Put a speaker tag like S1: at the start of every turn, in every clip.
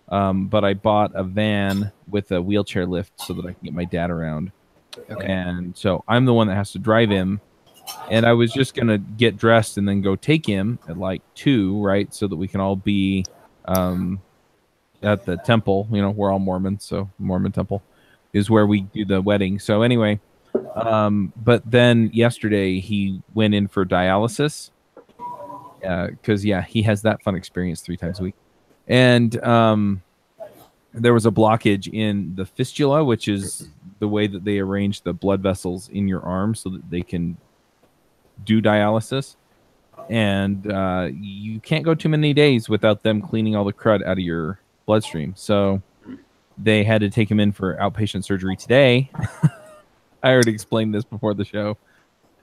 S1: but I bought a van with a wheelchair lift so that I can get my dad around. Okay. And so I'm the one that has to drive him. And I was just going to get dressed and then go take him at like 2, right? So that we can all be at the temple. You know, we're all Mormons, so Mormon temple is where we do the wedding. So anyway, but then yesterday he went in for dialysis because, he has that fun experience 3 times a week. And there was a blockage in the fistula, which is the way that they arrange the blood vessels in your arm so that they can do dialysis. And you can't go too many days without them cleaning all the crud out of your bloodstream. So they had to take him in for outpatient surgery today. I already explained this before the show.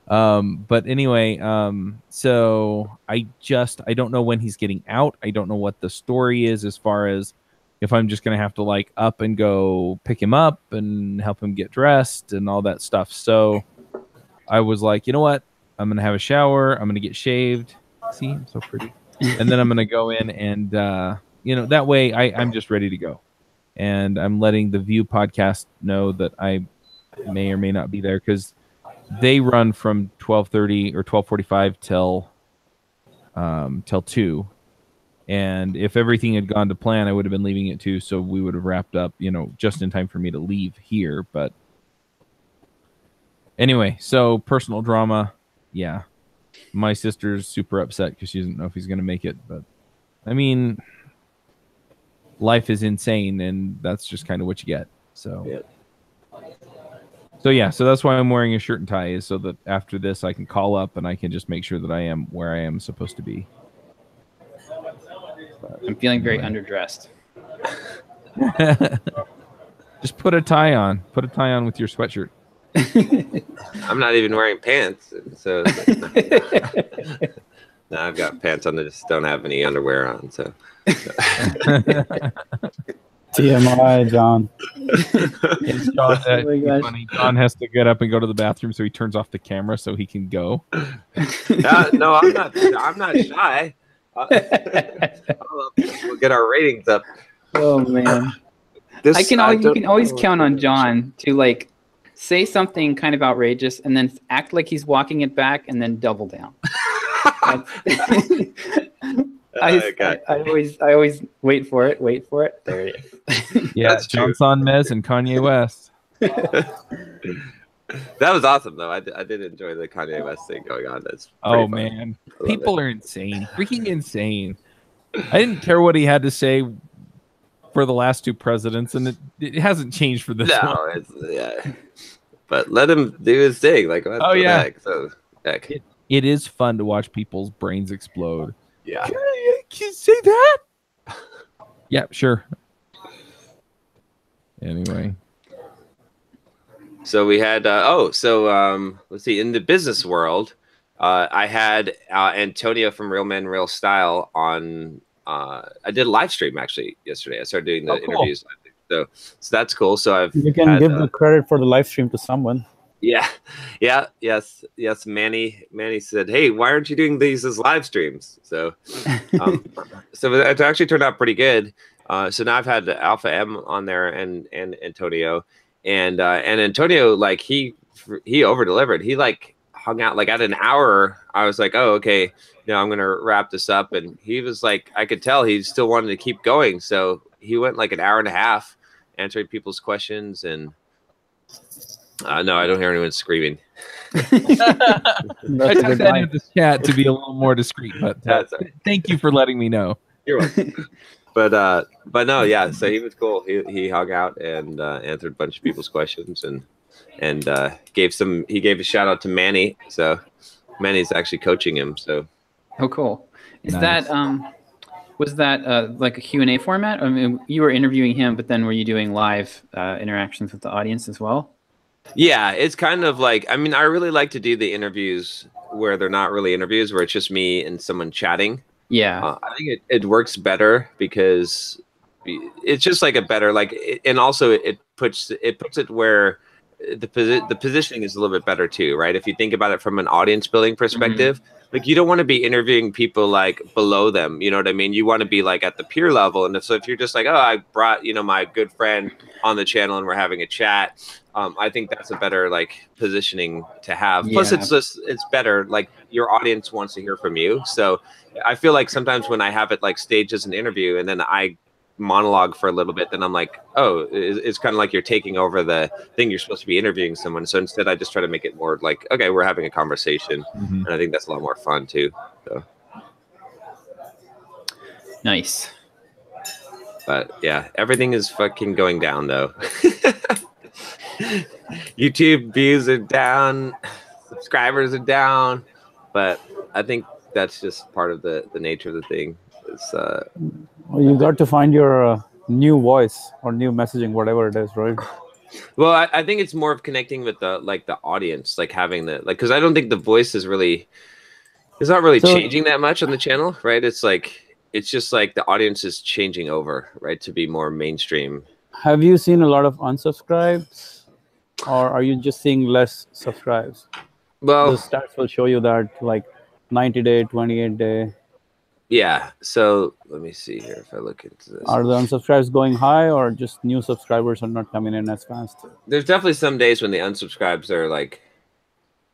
S1: But anyway, so I don't know when he's getting out. I don't know what the story is as far as if I'm just going to have to like up and go pick him up and help him get dressed and all that stuff. So I was like, you know what? I'm going to have a shower. I'm going to get shaved. See, I'm so pretty. And then I'm going to go in and, that way I'm just ready to go. And I'm letting the View podcast know that I may or may not be there because they run from 12:30 or 12:45 till 2. And if everything had gone to plan, I would have been leaving at 2. So we would have wrapped up, just in time for me to leave here. But anyway, so personal drama. Yeah. My sister's super upset because she doesn't know if he's going to make it. But I mean, life is insane and that's just kind of what you get. So, So that's why I'm wearing a shirt and tie, is so that after this I can call up and I can just make sure that I am where I am supposed to be.
S2: I'm feeling very underdressed.
S1: Just put a tie on. Put a tie on with your sweatshirt.
S3: I'm not even wearing pants, so no, I've got pants on. I just don't have any underwear on. So
S4: TMI, John.
S1: Funny. John has to get up and go to the bathroom, so he turns off the camera so he can go.
S3: No, I'm not shy. We'll get our ratings up.
S2: Oh man, you can always count on John to like say something kind of outrageous and then act like he's walking it back and then double down. I always wait for it. There it is.
S1: Yeah, it's John Sonmez and Kanye West.
S3: That was awesome, though. I did enjoy the Kanye West thing going on. That's fun.
S1: Man, people are insane, freaking insane. I didn't care what he had to say for the last 2 presidents, and it hasn't changed for this one.
S3: But let him do his thing. Like, heck? So, heck.
S1: It is fun to watch people's brains explode.
S3: Yeah.
S1: Can you say that? Yeah, sure. Anyway.
S3: So we had, let's see, in the business world, I had Antonio from Real Men Real Style on, I did a live stream actually yesterday. I started doing the interviews. So that's cool. So
S4: you can give the credit for the live stream to someone.
S3: Yes. Manny said, "Hey, why aren't you doing these as live streams?" So, so it actually turned out pretty good. So now I've had Alpha M on there and Antonio, and Antonio, like he over delivered. He like hung out like at an hour. I was like, "Oh, okay, I'm gonna wrap this up," and he was like, I could tell he still wanted to keep going. So he went like an hour and a half answering people's questions and. No, I don't hear anyone screaming.
S1: I took that into the chat to be a little more discreet, but thank you for letting me know.
S3: You're welcome. But no, yeah. So he was cool. He hung out and answered a bunch of people's questions and gave a shout out to Manny. So Manny's actually coaching him. So
S2: cool. Is that was that like a Q&A format? I mean, you were interviewing him, but then were you doing live interactions with the audience as well?
S3: Yeah, it's kind of like, I mean, I really like to do the interviews where they're not really interviews, where it's just me and someone chatting.
S2: Yeah.
S3: I think it works better because it's just like a better, like, and also it puts it where the positioning is a little bit better too, right? If you think about it from an audience building perspective, like you don't want to be interviewing people like below them, you know what I mean? You want to be like at the peer level. And if you're just like, oh, I brought, you know, my good friend on the channel and we're having a chat, I think that's a better like positioning to have. Plus it's better, like your audience wants to hear from you. So I feel like sometimes when I have it like staged as an interview and then I monologue for a little bit, then I'm like, oh, it's kind of like you're taking over the thing. You're supposed to be interviewing someone. So instead I just try to make it more like, okay, we're having a conversation. And I think that's a lot more fun too. So.
S2: Nice.
S3: But yeah, everything is fucking going down though. YouTube views are down, subscribers are down, but I think that's just part of the nature of the thing. It's
S4: well, you got to find your new voice or new messaging, whatever it is, right?
S3: Well, I think it's more of connecting with the audience, like having the because I don't think the voice is really not really changing that much on the channel, right? It's just like the audience is changing over, right, to be more mainstream.
S4: Have you seen a lot of unsubscribes, or are you just seeing less subscribes?
S3: Well,
S4: the stats will show you that, like 90-day, 28-day.
S3: Yeah. So let me see here if I look into this.
S4: Are the unsubscribes going high, or just new subscribers are not coming in as fast?
S3: There's definitely some days when the unsubscribes are like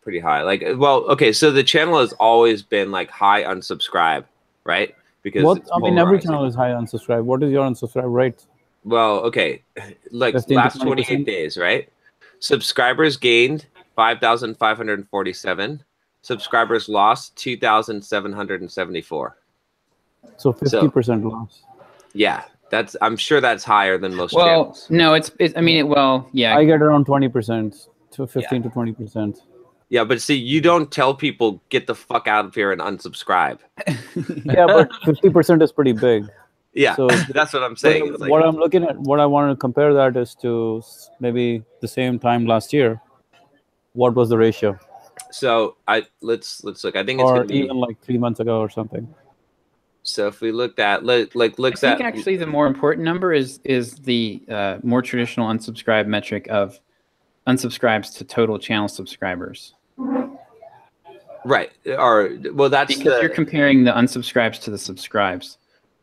S3: pretty high. Like, well, okay, so the channel has always been like high unsubscribe, right? Because
S4: I mean, every channel is high unsubscribe. What is your unsubscribe rate?
S3: Well, okay, like last 28 days, right? Subscribers gained 5,547. Subscribers lost 2,774.
S4: So 50% loss.
S3: Yeah, I'm sure that's higher than most channels.
S2: No, I mean, yeah.
S4: I get around 20% to 15 to 20%.
S3: Yeah, but see, you don't tell people get the fuck out of here and unsubscribe.
S4: Yeah, but 50% is pretty big.
S3: Yeah, so that's what I'm saying.
S4: Like, what I'm looking at, what I want to compare that is to maybe the same time last year. What was the ratio?
S3: So let's look. I think it's going to be
S4: even like 3 months ago or something.
S3: So if we looked at I think
S2: actually the more important number is the more traditional unsubscribe metric of unsubscribes to total channel subscribers.
S3: Right. Or well, that's
S2: because you're comparing the unsubscribes to the subscribes,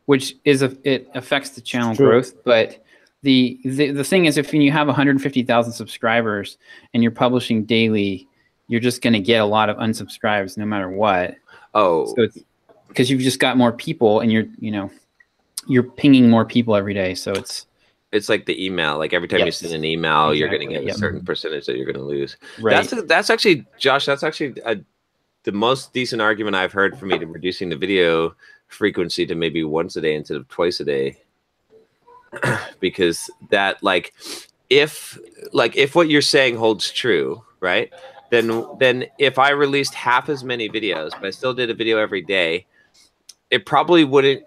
S2: which is it affects the channel growth. But the thing is, if you have 150,000 subscribers and you're publishing daily, you're just going to get a lot of unsubscribes no matter what.
S3: Oh,
S2: so it's because you've just got more people and you're pinging more people every day. So
S3: it's like the email. Like every time you send an email, you're going to get a certain percentage that you're going to lose.
S2: Right.
S3: That's actually, Josh, that's actually the most decent argument I've heard for me to reducing the video frequency to maybe once a day instead of twice a day. Because that if what you're saying holds true, right? Then if I released half as many videos, but I still did a video every day, it probably wouldn't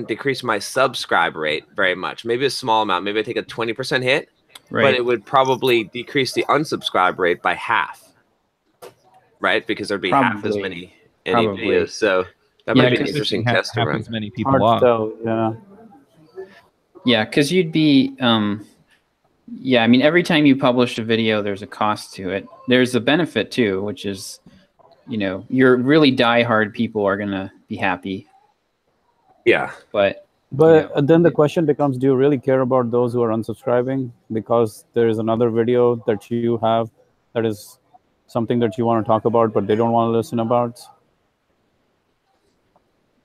S3: decrease my subscribe rate very much. Maybe a small amount. Maybe I take a 20% hit, but it would probably decrease the unsubscribe rate by half, right? Because there'd be half as many videos. So that might be an interesting test to run.
S1: As many people off.
S2: Yeah, because you'd be, yeah, I mean, every time you publish a video, there's a cost to it. There's a benefit too, which is, your really diehard people are going to be happy.
S3: Yeah.
S4: But then the question becomes, do you really care about those who are unsubscribing? Because there is another video that you have that is something that you want to talk about, but they don't want to listen about.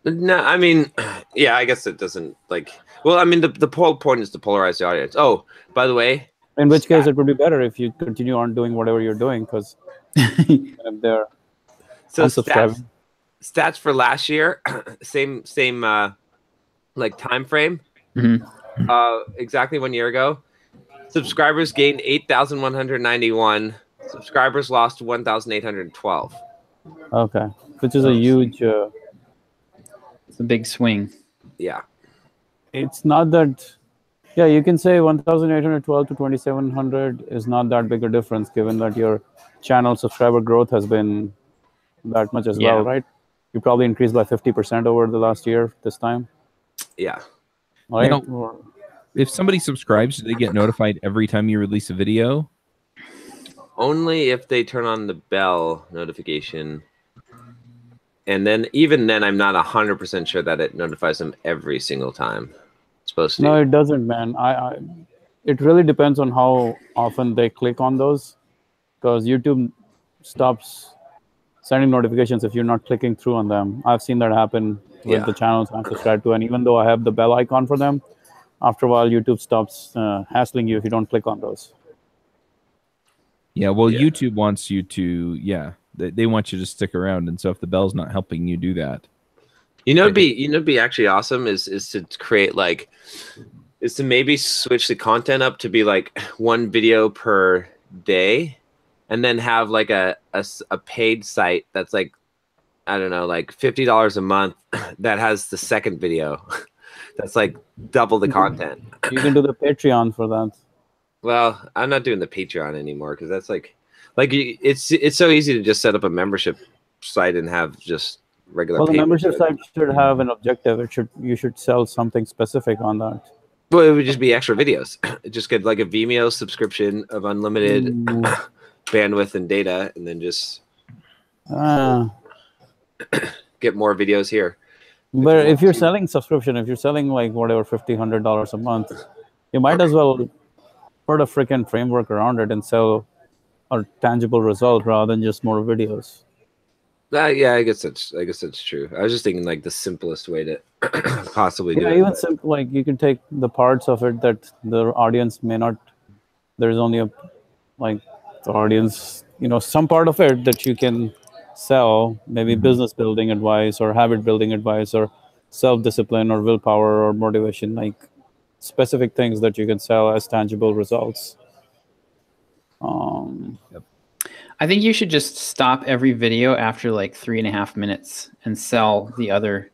S3: No, I mean, yeah, I guess it doesn't well, I mean, the whole point is to polarize the audience. Oh, by the way.
S4: In which case it would be better if you continue on doing whatever you're doing, because they're unsubscribing.
S3: Stats for last year, same time frame. Exactly 1 year ago. Subscribers gained 8,191. Subscribers lost 1,812.
S4: Okay, which is a huge.
S2: It's a big swing.
S3: Yeah.
S4: It's not that. Yeah, you can say 1,812 to 2,700 is not that big a difference, given that your channel subscriber growth has been that much as well, right? You probably increased by 50% over the last year this time.
S3: Yeah.
S4: Right?
S1: If somebody subscribes, do they get notified every time you release a video?
S3: only if they turn on the bell notification. And then even then, I'm not 100% sure that it notifies them every single time. It's supposed to.
S4: No, it doesn't, man. It really depends on how often they click on those, because YouTube stops sending notifications if you're not clicking through on them. I've seen that happen with the channels I'm subscribed to, and even though I have the bell icon for them, after a while YouTube stops hassling you if you don't click on those.
S1: Yeah, well, YouTube wants you to, they want you to stick around, and so if the bell's not helping you do that,
S3: it'd be actually awesome is to create is to maybe switch the content up to be like one video per day, and then have like a paid site that's like, I don't know, like $50 a month that has the second video that's like double the content.
S4: You can do the Patreon for that.
S3: Well, I'm not doing the Patreon anymore because that's like it's so easy to just set up a membership site and have just regular.
S4: Well, the membership site should have an objective. You should sell something specific on that.
S3: Well, it would just be extra videos. Just get like a Vimeo subscription of unlimited bandwidth and data, and then just get more videos here.
S4: But if you're selling subscription, if you're selling like whatever $50, $100 a month, you might as well put a freaking framework around it and sell a tangible result rather than just more videos.
S3: Yeah, I guess that's true. I was just thinking like the simplest way to possibly do it.
S4: Even simple, like you can take the parts of it that the audience may not. There's only the audience, some part of it that you can sell, maybe business building advice or habit building advice or self-discipline or willpower or motivation, like specific things that you can sell as tangible results.
S2: I think you should just stop every video after like 3.5 minutes and sell the other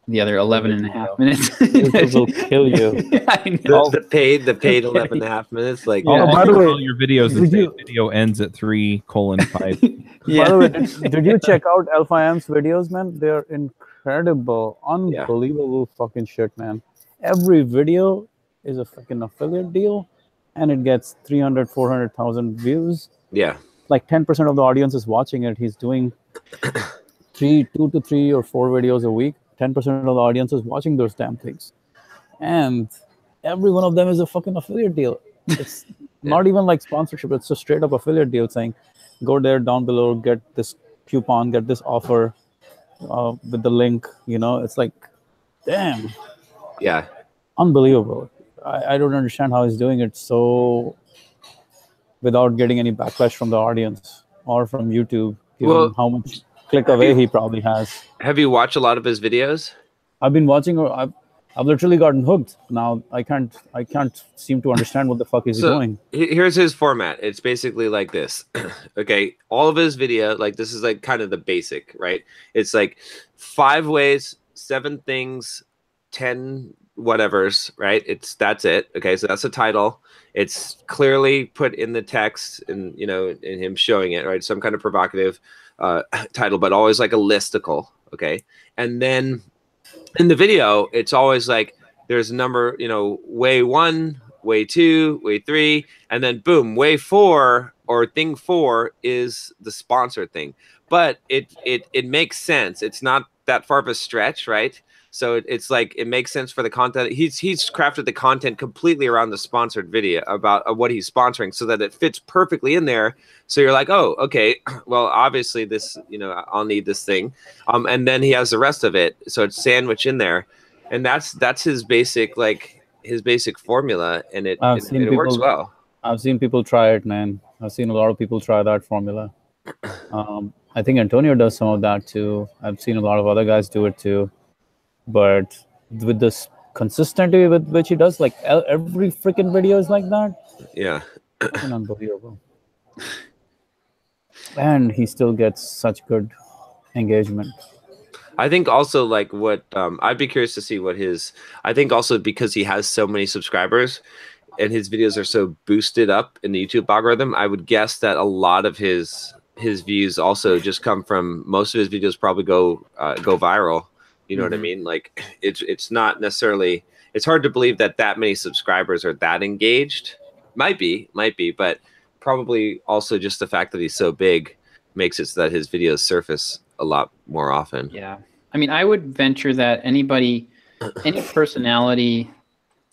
S2: 11.5 minutes.
S4: It will kill you.
S2: Yeah, I know.
S3: The paid 11.5 minutes. Like,
S1: by the way, all your videos, the video ends at 3:5.
S4: Yeah. By the way, did you check out Alpha Am's videos, man? They're incredible, unbelievable fucking shit, man. Every video is a fucking affiliate deal, and it gets 300, 400,000 views.
S3: Yeah.
S4: Like 10% of the audience is watching it. He's doing 2 to 3 or 4 videos a week. 10% of the audience is watching those damn things. And every one of them is a fucking affiliate deal. It's not even like sponsorship. It's a straight up affiliate deal saying, go there down below, get this coupon, get this offer with the link. It's like, damn.
S3: Yeah.
S4: Unbelievable. I don't understand how he's doing it so without getting any backlash from the audience or from YouTube, given how much click away he probably has.
S3: Have you watched a lot of his videos?
S4: I've been watching. I've literally gotten hooked. Now I can't seem to understand what the fuck is he doing.
S3: Here's his format. It's basically like this. Okay, all of his video, like this is like kind of the basic, right? It's like 5 ways, 7 things, 10 whatevers, right? That's it. Okay, so that's the title. It's clearly put in the text and in him showing it, right? Some kind of provocative title, but always like a listicle. Okay, and then in the video, it's always like there's a number, way 1, way 2, way 3, and then boom, way 4 or thing 4 is the sponsored thing. But it makes sense. It's not that far of a stretch, right? So it's like it makes sense for the content. He's crafted the content completely around the sponsored video about what he's sponsoring, so that it fits perfectly in there. So you're like, oh, okay, well, obviously this, I'll need this thing, and then he has the rest of it, so it's sandwiched in there, and that's his basic formula, and it works well.
S4: I've seen people try it, man. I've seen a lot of people try that formula. I think Antonio does some of that too. I've seen a lot of other guys do it too. But with this consistency with which he does, like every freaking video is like that.
S3: Yeah.
S4: Unbelievable. And he still gets such good engagement.
S3: I think also like what I'd be curious to see what I think also because he has so many subscribers and his videos are so boosted up in the YouTube algorithm, I would guess that a lot of his views also just come from, most of his videos probably go viral. You know what I mean? Like it's not necessarily, it's hard to believe that many subscribers are that engaged. Might be, but probably also just the fact that he's so big makes it so that his videos surface a lot more often.
S2: Yeah. I mean, I would venture that any personality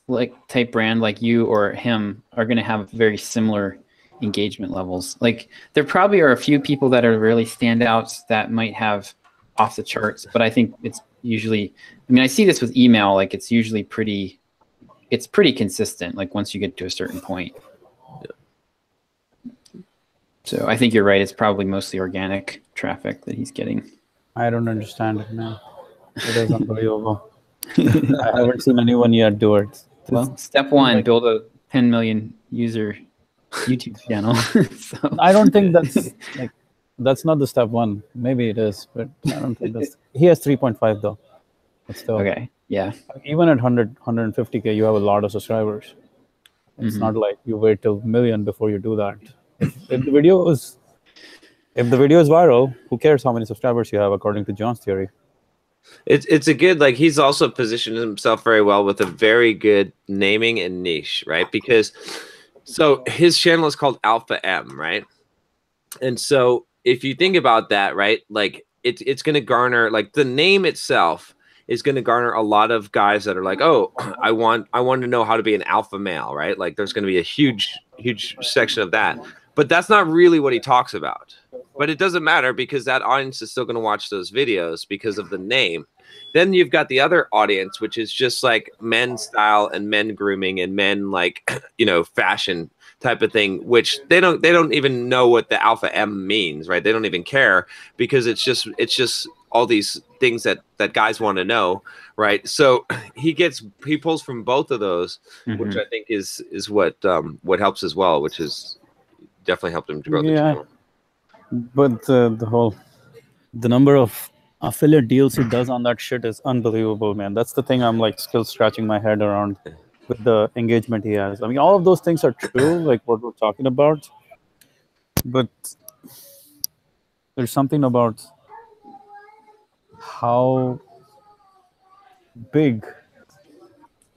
S2: like type brand like you or him are going to have very similar engagement levels. Like there probably are a few people that are really standouts that might have off the charts, but I think it's usually, I mean, I see this with email, like it's usually pretty consistent. Like once you get to a certain point. So I think you're right. It's probably mostly organic traffic that he's getting.
S4: I don't understand it, man. It is unbelievable. I haven't seen anyone yet do it.
S2: Well, step one, build a 10 million user YouTube channel. So.
S4: I don't think that's not the step one. Maybe it is, but I don't think that's. He has 3.5 though. But still,
S2: okay, yeah.
S4: Even at 150K, you have a lot of subscribers. It's not like you wait till million before you do that. If the video is viral, who cares how many subscribers you have, according to John's theory?
S3: It's a good, like, he's also positioned himself very well with a very good naming and niche, right? Because so his channel is called Alpha M, right? And so if you think about that, right, like it's going to garner, like the name itself is going to garner a lot of guys that are like, oh, I want to know how to be an alpha male, right? Like there's going to be a huge section of that. But that's not really what he talks about. But it doesn't matter because that audience is still going to watch those videos because of the name. Then you've got the other audience, which is just like men style and men grooming and men like, fashion type of thing, which they don't even know what the Alpha M means, right? They don't even care because it's just all these things that guys want to know, right? So he pulls from both of those, which I think is what helps as well, which is definitely helped him to grow the channel.
S4: But the number of affiliate deals he does on that shit is unbelievable, man. That's the thing I'm like still scratching my head around with the engagement he has. I mean, all of those things are true, like what we're talking about. But there's something about how big,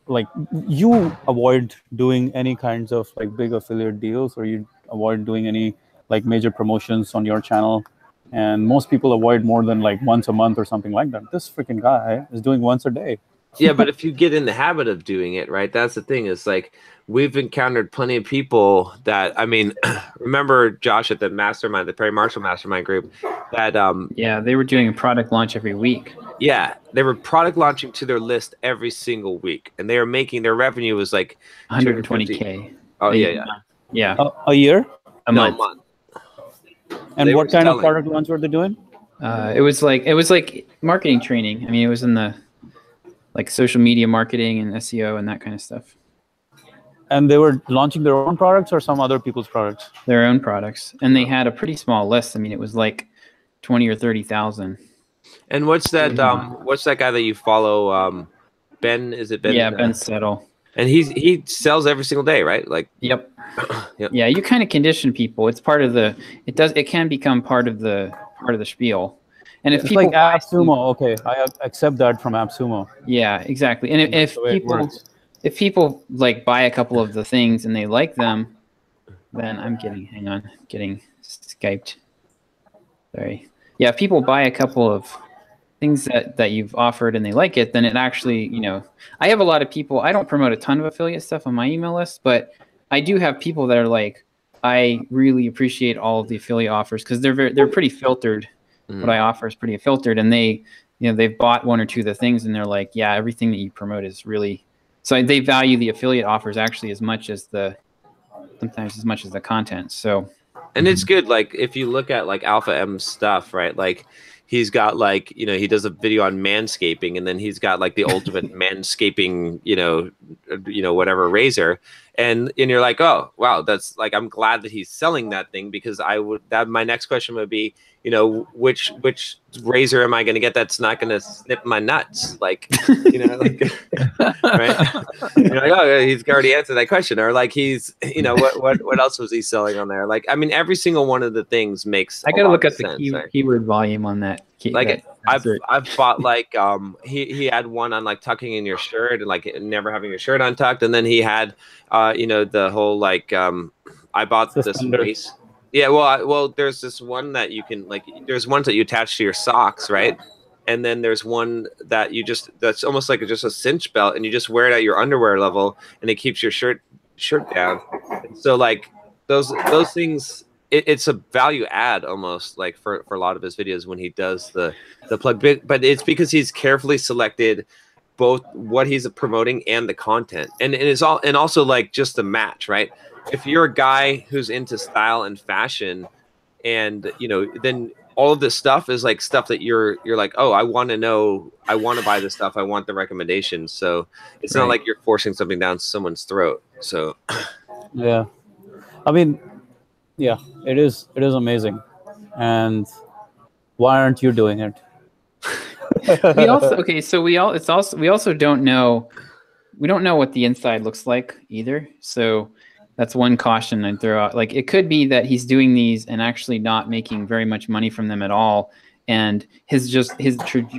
S4: like, you avoid doing any kinds of like big affiliate deals, or you avoid doing any like major promotions on your channel, and most people avoid more than like once a month or something like that. This freaking guy is doing once a day.
S3: Yeah, but if you get in the habit of doing it, right, that's the thing. Is like we've encountered plenty of people that, I mean, remember Josh at the mastermind, the Perry Marshall mastermind group, that
S2: yeah, they were doing a product launch every week.
S3: Yeah, they were product launching to their list every single week, and they were making, their revenue was like
S2: 120K.
S3: Oh yeah.
S4: A year?
S2: A month.
S4: And what kind of product launch were they doing?
S2: It was like marketing training. I mean, it was in the like social media marketing and SEO and that kind of stuff.
S4: And they were launching their own products or some other people's products?
S2: Their own products, and they had a pretty small list. I mean, it was like 20 or 30,000.
S3: And what's that guy that you follow? Ben, is it Ben?
S2: Yeah, Ben Settle.
S3: And he sells every single day, right? Like,
S2: yep. Yeah, you kind of condition people. It's part of the. It can become part of the spiel. And if people
S4: like AppSumo, okay, I accept that from AppSumo.
S2: Yeah, exactly. And if people like buy a couple of the things and they like them, then I'm getting Skyped. Sorry. Yeah, if people buy a couple of things that you've offered and they like it, then it actually, I have a lot of people. I don't promote a ton of affiliate stuff on my email list, but I do have people that are like, I really appreciate all of the affiliate offers because they're pretty filtered. What I offer is pretty filtered, and they've bought one or two of the things, and they're like, yeah, everything that you promote is really. So they value the affiliate offers actually sometimes as much as the content. So.
S3: And it's good. Like if you look at like Alpha M stuff, right? Like he's got like, he does a video on manscaping, and then he's got like the ultimate manscaping, whatever razor. And you're like, oh, wow, that's like, I'm glad that he's selling that thing, because my next question would be, which razor am I going to get that's not going to snip my nuts? Like, right? You're like, oh, he's already answered that question. Or like he's, what else was he selling on there? Like, I mean, every single one of the things makes.
S2: I got to look at the keyword volume on that.
S3: Like I've bought like he had one on like tucking in your shirt and like never having your shirt untucked, and then he had the whole like I bought this
S4: Suspenders.
S3: race. Yeah, well, there's this one that you can like. There's ones that you attach to your socks, right? And then there's one that that's almost like just a cinch belt, and you just wear it at your underwear level, and it keeps your shirt down. And so like those things, it's a value add almost like for a lot of his videos when he does the plug. But it's because he's carefully selected both what he's promoting and the content, and it's all, and also like just the match, right? If you're a guy who's into style and fashion, and then all of this stuff is like stuff that you're like, oh, I want to know, I want to buy this stuff, I want the recommendations. So it's not like you're forcing something down someone's throat. So
S4: Yeah, I mean, yeah, it is amazing. And why aren't you doing it?
S2: We also don't know, we don't know what the inside looks like either. So that's one caution I'd throw out. Like, it could be that he's doing these and actually not making very much money from them at all, and his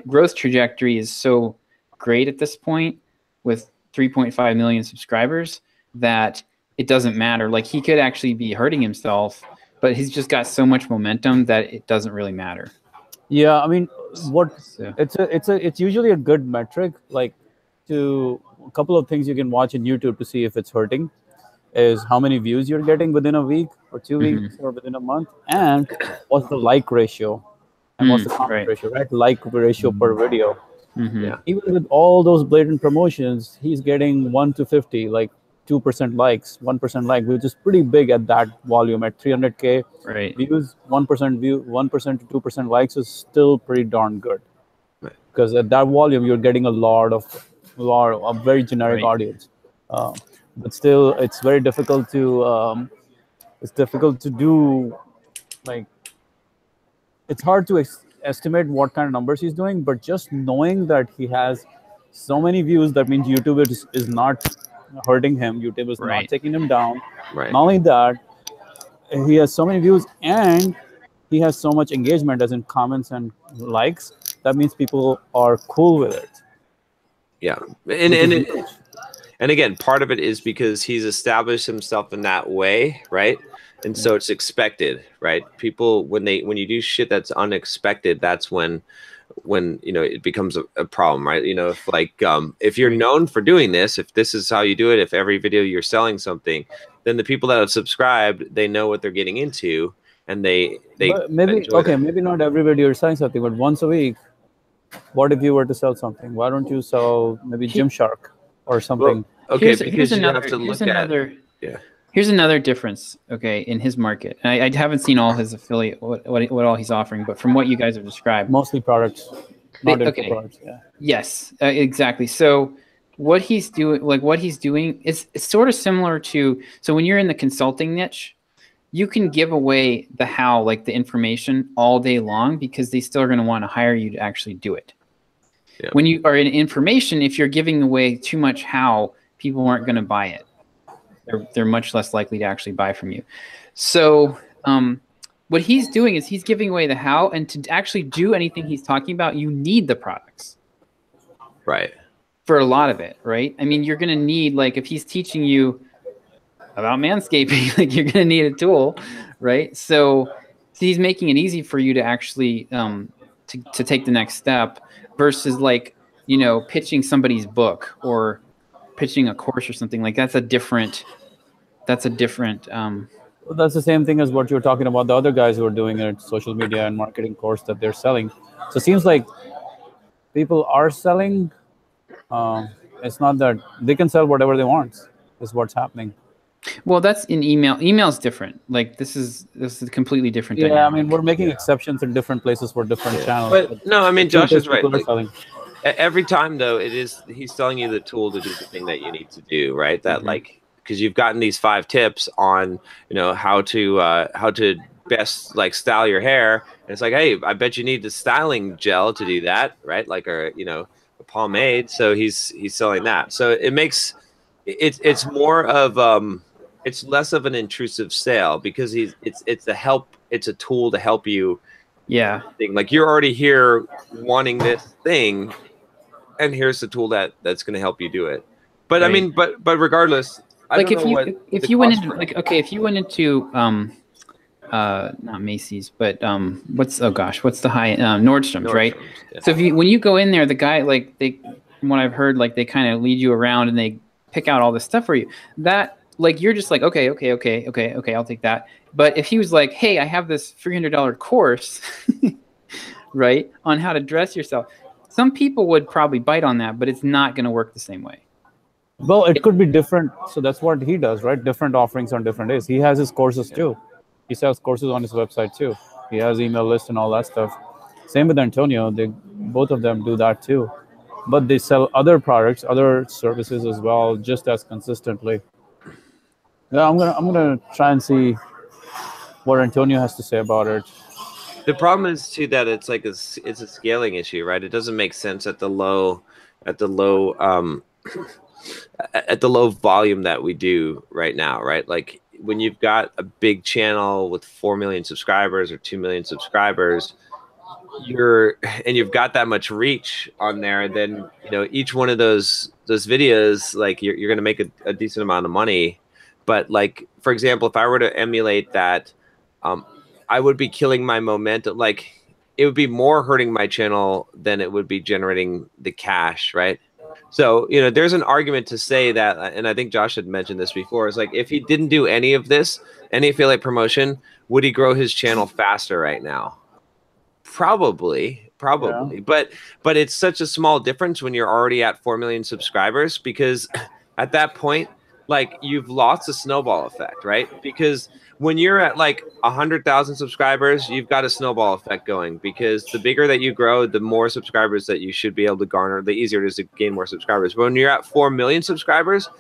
S2: growth trajectory is so great at this point with 3.5 million subscribers that it doesn't matter. Like, he could actually be hurting himself, but he's just got so much momentum that it doesn't really matter.
S4: Yeah, I mean, it's usually a good metric. Like, a couple of things you can watch in YouTube to see if it's hurting is how many views you're getting within a week or 2 weeks or within a month, and what's the like ratio and what's the comment ratio, right? Like ratio per video.
S3: yeah,
S4: Even with all those blatant promotions, he's getting 1 to 50, like 2% likes, 1% like, which is pretty big at that volume. At 300K views, 1% to 2% likes is still pretty darn good. Because at that volume, you're getting a lot of very generic audience. But still, it's very difficult to do, like, it's hard to estimate what kind of numbers he's doing, but just knowing that he has so many views, that means YouTube is not hurting him. YouTube is not taking him down. Not only that, he has so many views and he has so much engagement, as in comments and likes. That means people are cool with it.
S3: Yeah, and again, part of it is because he's established himself in that way, right? And so it's expected, right? People, when you do shit that's unexpected, that's when it becomes a problem, right? If you're known for doing this, if this is how you do it, if every video you're selling something, then the people that have subscribed, they know what they're getting into, and they
S4: maybe not every video you're selling something, but once a week. What if you were to sell something? Why don't you sell maybe Gymshark or something?
S3: Well, okay, because you have to look at.
S2: Here's another difference, okay, in his market. I haven't seen all his affiliate, what all he's offering, but from what you guys have described,
S4: mostly products, not products. Yeah.
S2: Yes, exactly. So what he's doing is sort of similar to, so when you're in the consulting niche, you can give away the how, like the information, all day long, because they still are going to want to hire you to actually do it. Yeah. When you are in information, if you're giving away too much how, people aren't going to buy it. They're much less likely to actually buy from you. So what he's doing is he's giving away the how, and to actually do anything he's talking about, you need the products.
S3: Right.
S2: For a lot of it, right? I mean, you're going to need, like, if he's teaching you about manscaping, like, you're going to need a tool, right? So he's making it easy for you to actually to take the next step, versus like, pitching somebody's book or pitching a course or something. Like, that's a different that's the
S4: same thing as what you're talking about, the other guys who are doing a social media and marketing course that they're selling. So it seems like people are selling. It's not that they can sell whatever they want, is what's happening.
S2: Well, that's in email. Email's different. Like, this is a completely different dynamic.
S4: Yeah, I mean, we're making exceptions in different places for different channels.
S3: But no, I mean, Josh is right. Like, every time though, he's telling you the tool to do the thing that you need to do, right? That like, because you've gotten these 5 tips on how to best like style your hair, and it's like, hey, I bet you need the styling gel to do that, right? Like a pomade. So he's selling that. So it makes it's more of it's less of an intrusive sale, because it's a tool to help you.
S2: Yeah.
S3: Like, you're already here wanting this thing, and here's the tool that's going to help you do it. But I mean, but regardless,
S2: like
S3: don't know what
S2: if
S3: the
S2: you went
S3: cost
S2: into
S3: for-
S2: like okay, if you went into not Macy's, but what's the high Nordstrom's, right?
S3: Nordstrom's, yeah.
S2: So when you go in there, the guy like from what I've heard, like they kind of lead you around and they pick out all this stuff for you. That like you're just like okay, I'll take that. But if he was like, hey, I have this $300 course, right, on how to dress yourself, some people would probably bite on that, but it's not going to work the same way.
S4: Well, it could be different. So that's what he does, right? Different offerings on different days. He has his courses too. He sells courses on his website too. He has email list and all that stuff. Same with Antonio. Both of them do that too. But they sell other products, other services as well, just as consistently. Yeah, I'm gonna try and see what Antonio has to say about it.
S3: The problem is too that it's like it's a scaling issue, right? It doesn't make sense at the low at the low volume that we do right now, right? Like when you've got a big channel with 4 million subscribers or 2 million subscribers, you've got that much reach on there, then each one of those videos, like you're going to make a decent amount of money. But like, for example, if I were to emulate that, I would be killing my momentum. Like it would be more hurting my channel than it would be generating the cash, right? So, there's an argument to say that, and I think Josh had mentioned this before, is like, if he didn't do any of this, any affiliate promotion, would he grow his channel faster right now? Probably. Yeah. But it's such a small difference when you're already at 4 million subscribers, because at that point, like you've lost the snowball effect, right? Because when you're at like 100,000 subscribers, you've got a snowball effect going, because the bigger that you grow, the more subscribers that you should be able to garner, the easier it is to gain more subscribers. But when you're at 4 million subscribers,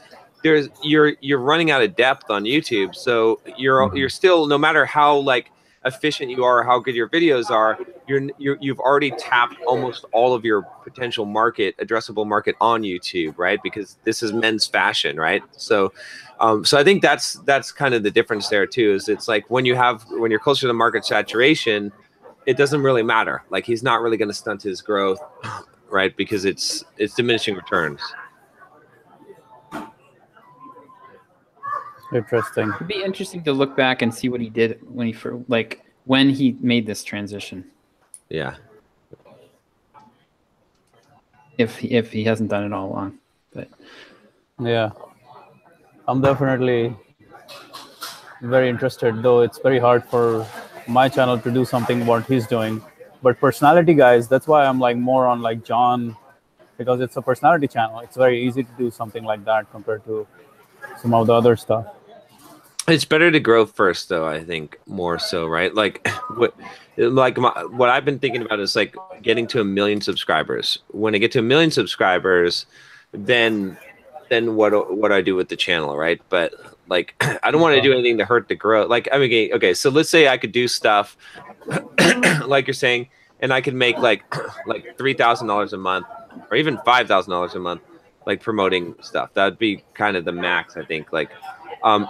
S3: you're running out of depth on YouTube. So you're still, no matter how like efficient you are, how good your videos are, you've already tapped almost all of your potential addressable market on YouTube, right? Because this is men's fashion, right? So I think that's kind of the difference there too, is it's like when you're closer to market saturation, it doesn't really matter. Like he's not really going to stunt his growth, right? Because it's diminishing returns.
S4: Interesting.
S2: It'd be interesting to look back and see what he did when he made this transition.
S3: Yeah.
S2: If he hasn't done it all along, but
S4: yeah, I'm definitely very interested. Though it's very hard for my channel to do something what he's doing. But personality guys, that's why I'm like more on like John, because it's a personality channel. It's very easy to do something like that compared to some of the other stuff.
S3: It's better to grow first, though. I think more so, right? Like what I've been thinking about is like getting to 1 million subscribers. When I get to 1 million subscribers, then what I do with the channel, right? But like I don't want to do anything to hurt the growth. Like I mean, okay, so let's say I could do stuff like you're saying, and I could make like $3,000 a month, or even $5,000 a month, like promoting stuff. That'd be kind of the max, I think. Like.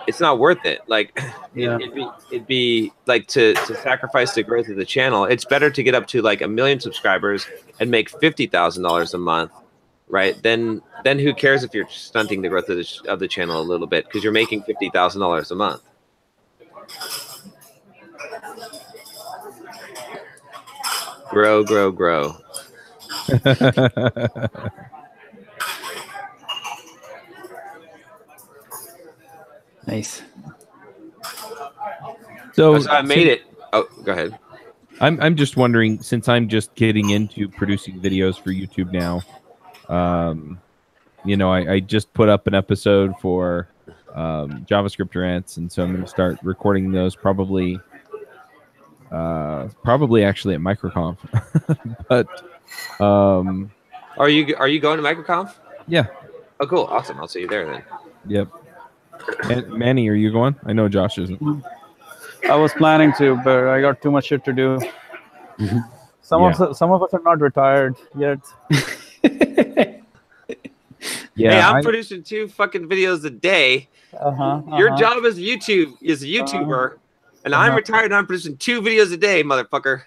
S3: It's not worth it. Like it'd be like to sacrifice the growth of the channel. It's better to get up to like 1 million subscribers and make $50,000 a month, right? Then who cares if you're stunting the growth of the channel a little bit, because you're making $50,000 a month. Grow.
S2: Nice.
S3: So I made it. Oh, go ahead.
S1: I'm just wondering, since I'm just getting into producing videos for YouTube now, I just put up an episode for JavaScript rants, and so I'm going to start recording those probably actually at MicroConf. But
S3: are you going to MicroConf?
S1: Yeah.
S3: Oh, cool. Awesome. I'll see you there then.
S1: Yep. And Manny, are you going? I know Josh isn't.
S4: I was planning to, but I got too much shit to do. Some of us are not retired yet.
S3: Yeah, hey, I'm producing 2 fucking videos a day. Your job as a YouTuber, and I'm retired and I'm producing 2 videos a day, motherfucker.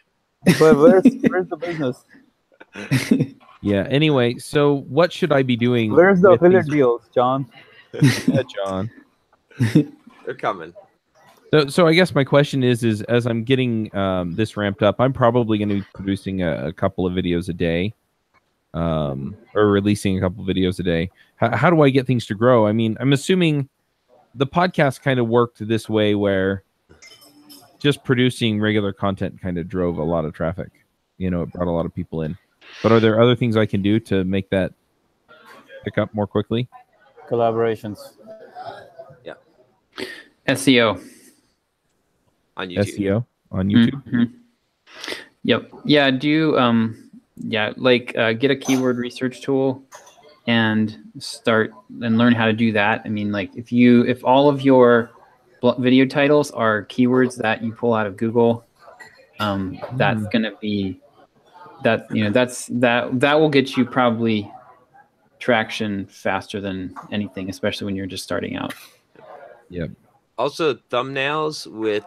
S4: But where's the business?
S1: Yeah. Anyway, so what should I be doing?
S4: Where's the affiliate deals, John?
S1: Yeah, John.
S3: They're coming.
S1: So I guess my question is as I'm getting this ramped up, I'm probably going to be producing a couple of videos a day, or releasing a couple of videos a day. How do I get things to grow? I mean, I'm assuming the podcast kind of worked this way where just producing regular content kind of drove a lot of traffic. You know, it brought a lot of people in. But are there other things I can do to make that pick up more quickly?
S4: Collaborations.
S3: Yeah.
S2: SEO.
S3: On YouTube.
S1: SEO on YouTube.
S2: Mm-hmm. Yep. Yeah. Do get a keyword research tool and start and learn how to do that. I mean, like if all of your video titles are keywords that you pull out of Google, that's going to be that will get you probably traction faster than anything, especially when you're just starting out.
S1: Yep.
S3: Also, thumbnails with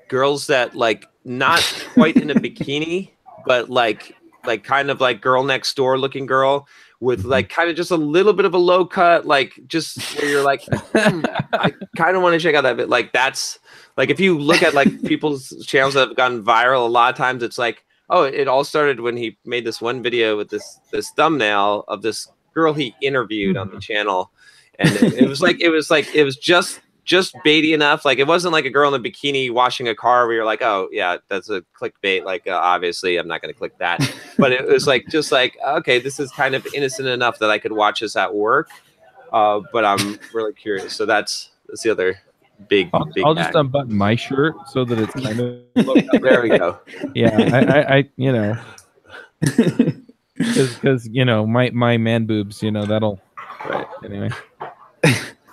S3: girls that like not quite in a bikini, but like kind of like girl next door looking girl with like kind of just a little bit of a low cut, like just where you're like, I kind of want to check out that bit. Like that's like if you look at like people's channels that have gone viral, a lot of times it's like, oh, it all started when he made this one video with this thumbnail of this girl he interviewed on the channel, and it was just baity enough. Like it wasn't like a girl in a bikini washing a car where you're like, oh yeah, that's a clickbait. Like obviously I'm not going to click that. But it was like just like, okay, this is kind of innocent enough that I could watch this at work. But I'm really curious. So that's the other big.
S1: I'll just unbutton my shirt so that it's kind of
S3: there we go.
S1: Yeah, I you know, because you know my man boobs, you know, that'll
S3: right
S1: anyway.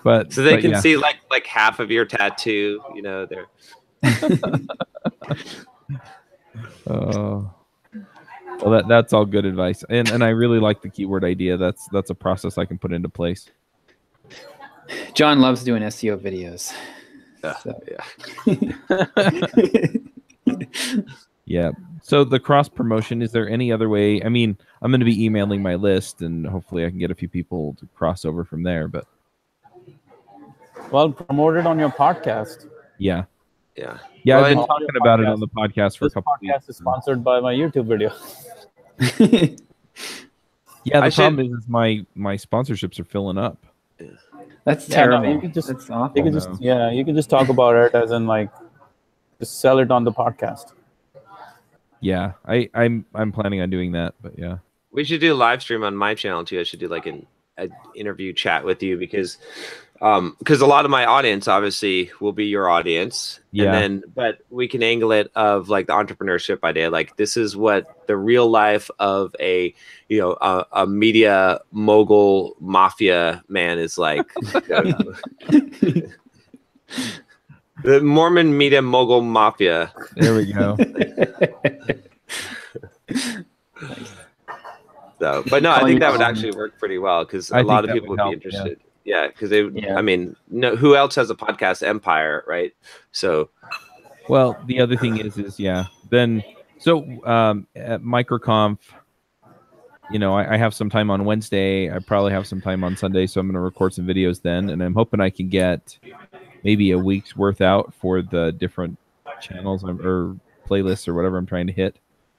S1: But
S3: so they can see like half of your tattoo, you know, there.
S1: Well, that's all good advice, and I really like the keyword idea. That's a process I can put into place.
S2: John loves doing SEO videos.
S3: Yeah.
S1: Yeah. So the cross promotion, is there any other way? I mean, I'm going to be emailing my list, and hopefully I can get a few people to cross over from there. But
S4: well, promote it on your podcast.
S1: Yeah.
S3: Yeah.
S1: I've
S3: Well,
S1: been talking about it on the podcast for a couple of weeks.
S4: This podcast is sponsored by my YouTube video.
S1: Yeah, the problem is my sponsorships are filling up.
S2: That's terrible.
S4: No, you can just,
S2: That's awful.
S4: you can just talk about it as in like just sell it on the podcast.
S1: Yeah, I'm planning on doing that, but yeah.
S3: We should do a live stream on my channel too. I should do like an interview chat with you because a lot of my audience obviously will be your audience.
S1: Yeah.
S3: And then, but we can angle it of like the entrepreneurship idea. Like this is what the real life of a media mogul mafia man is like. The Mormon media mogul mafia.
S1: There we go.
S3: So, but no, I think that would actually work pretty well because a lot of people would be interested. Yeah, because I mean, no, who else has a podcast empire, right? So,
S1: well, the other thing is then so at MicroConf, you know, I have some time on Wednesday. I probably have some time on Sunday, so I'm going to record some videos then, and I'm hoping I can get maybe a week's worth out for the different channels or playlists or whatever I'm trying to hit.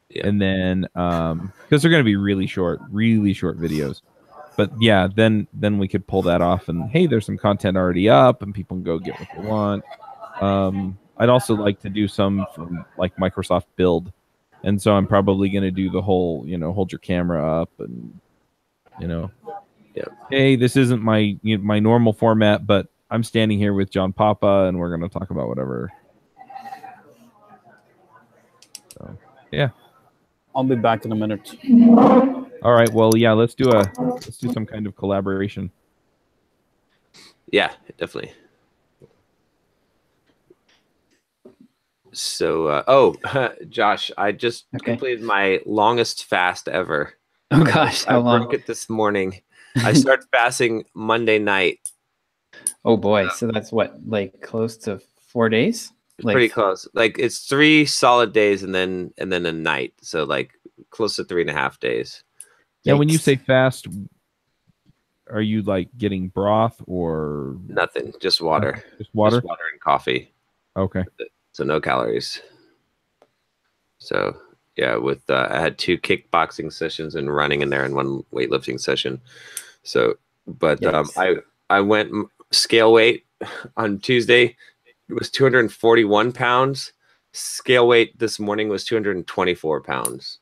S1: Yeah. And then because they're going to be really short videos. But yeah, then we could pull that off and hey, there's some content already up and people can go get what they want. I'd also like to do some from like Microsoft Build. And so I'm probably going to do the whole, hold your camera up and, hey, this isn't my normal format, but I'm standing here with John Papa and we're going to talk about whatever. So, yeah.
S4: I'll be back in a minute.
S1: All right. Well, yeah, let's do some kind of collaboration.
S3: Yeah, definitely. So, Josh, I just completed my longest fast ever.
S2: Oh gosh, how long?
S3: I broke it this morning. I started fasting Monday night.
S2: Oh boy, so that's what, like close to 4 days? Like,
S3: pretty close. Like it's 3 solid days and then a night. So like close to 3.5 days.
S1: Yeah, when you say fast, are you like getting broth or
S3: Nothing, just water.
S1: Just water?
S3: Just water and coffee.
S1: Okay.
S3: So no calories. So yeah, with I had 2 kickboxing sessions and running in there and 1 weightlifting session. So, but I went scale weight on Tuesday. It was 241 pounds. Scale weight this morning was 224 pounds.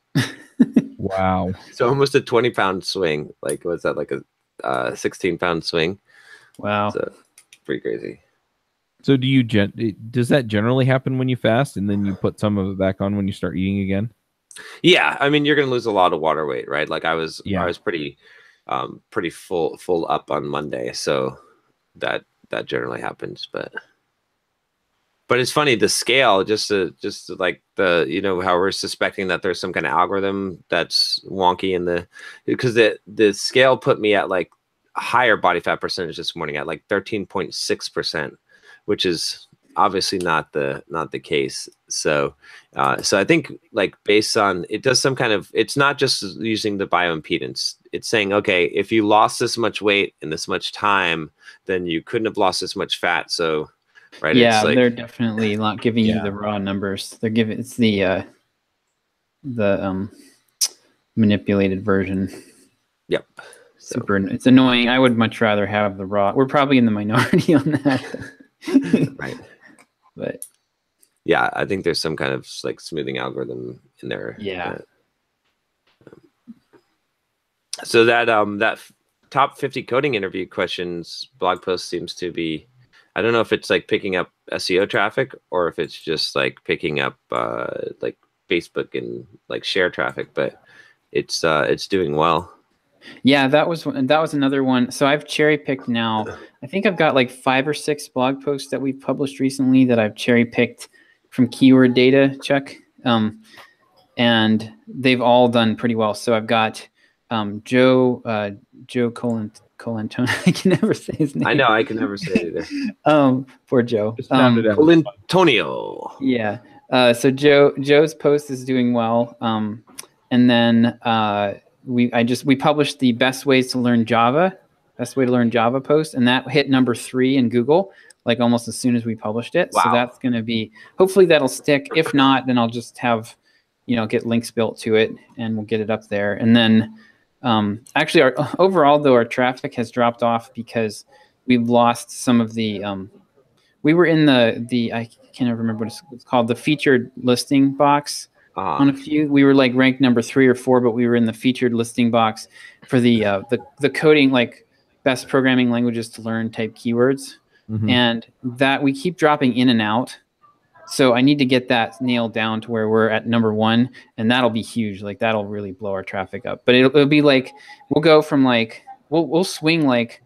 S1: Wow.
S3: So almost a 20-pound swing. Like, was that like a 16-pound swing?
S2: Wow.
S3: So pretty crazy.
S1: So do you does that generally happen when you fast and then you put some of it back on when you start eating again?
S3: Yeah, I mean, you're going to lose a lot of water weight, right? Like I was pretty full up on Monday, so that generally happens. But it's funny, the scale, just like the, you know, how we're suspecting that there's some kind of algorithm that's wonky in because the scale put me at like a higher body fat percentage this morning at like 13.6%, which is obviously not the case. So I think like based on, it does some kind of, it's not just using the bioimpedance. It's saying, okay, if you lost this much weight in this much time, then you couldn't have lost this much fat. So, right.
S2: Yeah,
S3: it's like,
S2: they're definitely not giving you the raw numbers. They're giving, it's the manipulated version.
S3: Yep.
S2: Super. It's annoying. I would much rather have the raw. We're probably in the minority on that.
S3: Right.
S2: But
S3: yeah, I think there's some kind of like smoothing algorithm in there.
S2: Yeah.
S3: So that top 50 coding interview questions blog post seems to be, I don't know if it's like picking up SEO traffic or if it's just like picking up like Facebook and like share traffic, but it's doing well.
S2: Yeah, that was another one. So I've cherry picked now. I think I've got like 5 or 6 blog posts that we've published recently that I've cherry picked from keyword data check, and they've all done pretty well. So I've got Joe Colantone. I can never say his name.
S3: I know, I can never say it either.
S2: Poor Joe.
S3: Colantonio.
S2: Yeah. So Joe's post is doing well. And then we published the best way to learn Java post, and that hit number 3 in Google, like almost as soon as we published it.
S3: Wow.
S2: So that's going to be, hopefully that'll stick. If not, then I'll just have, get links built to it and we'll get it up there. And then actually overall though, our traffic has dropped off because we've lost some of the, we were in the I can't remember what it's called, the featured listing box. On a few, we were like ranked number 3 or 4, but we were in the featured listing box for the coding, like best programming languages to learn type keywords.
S1: Mm-hmm.
S2: And that we keep dropping in and out. So I need to get that nailed down to where we're at number 1, and that'll be huge. Like that'll really blow our traffic up. But it'll be like, we'll go from like, we'll swing like,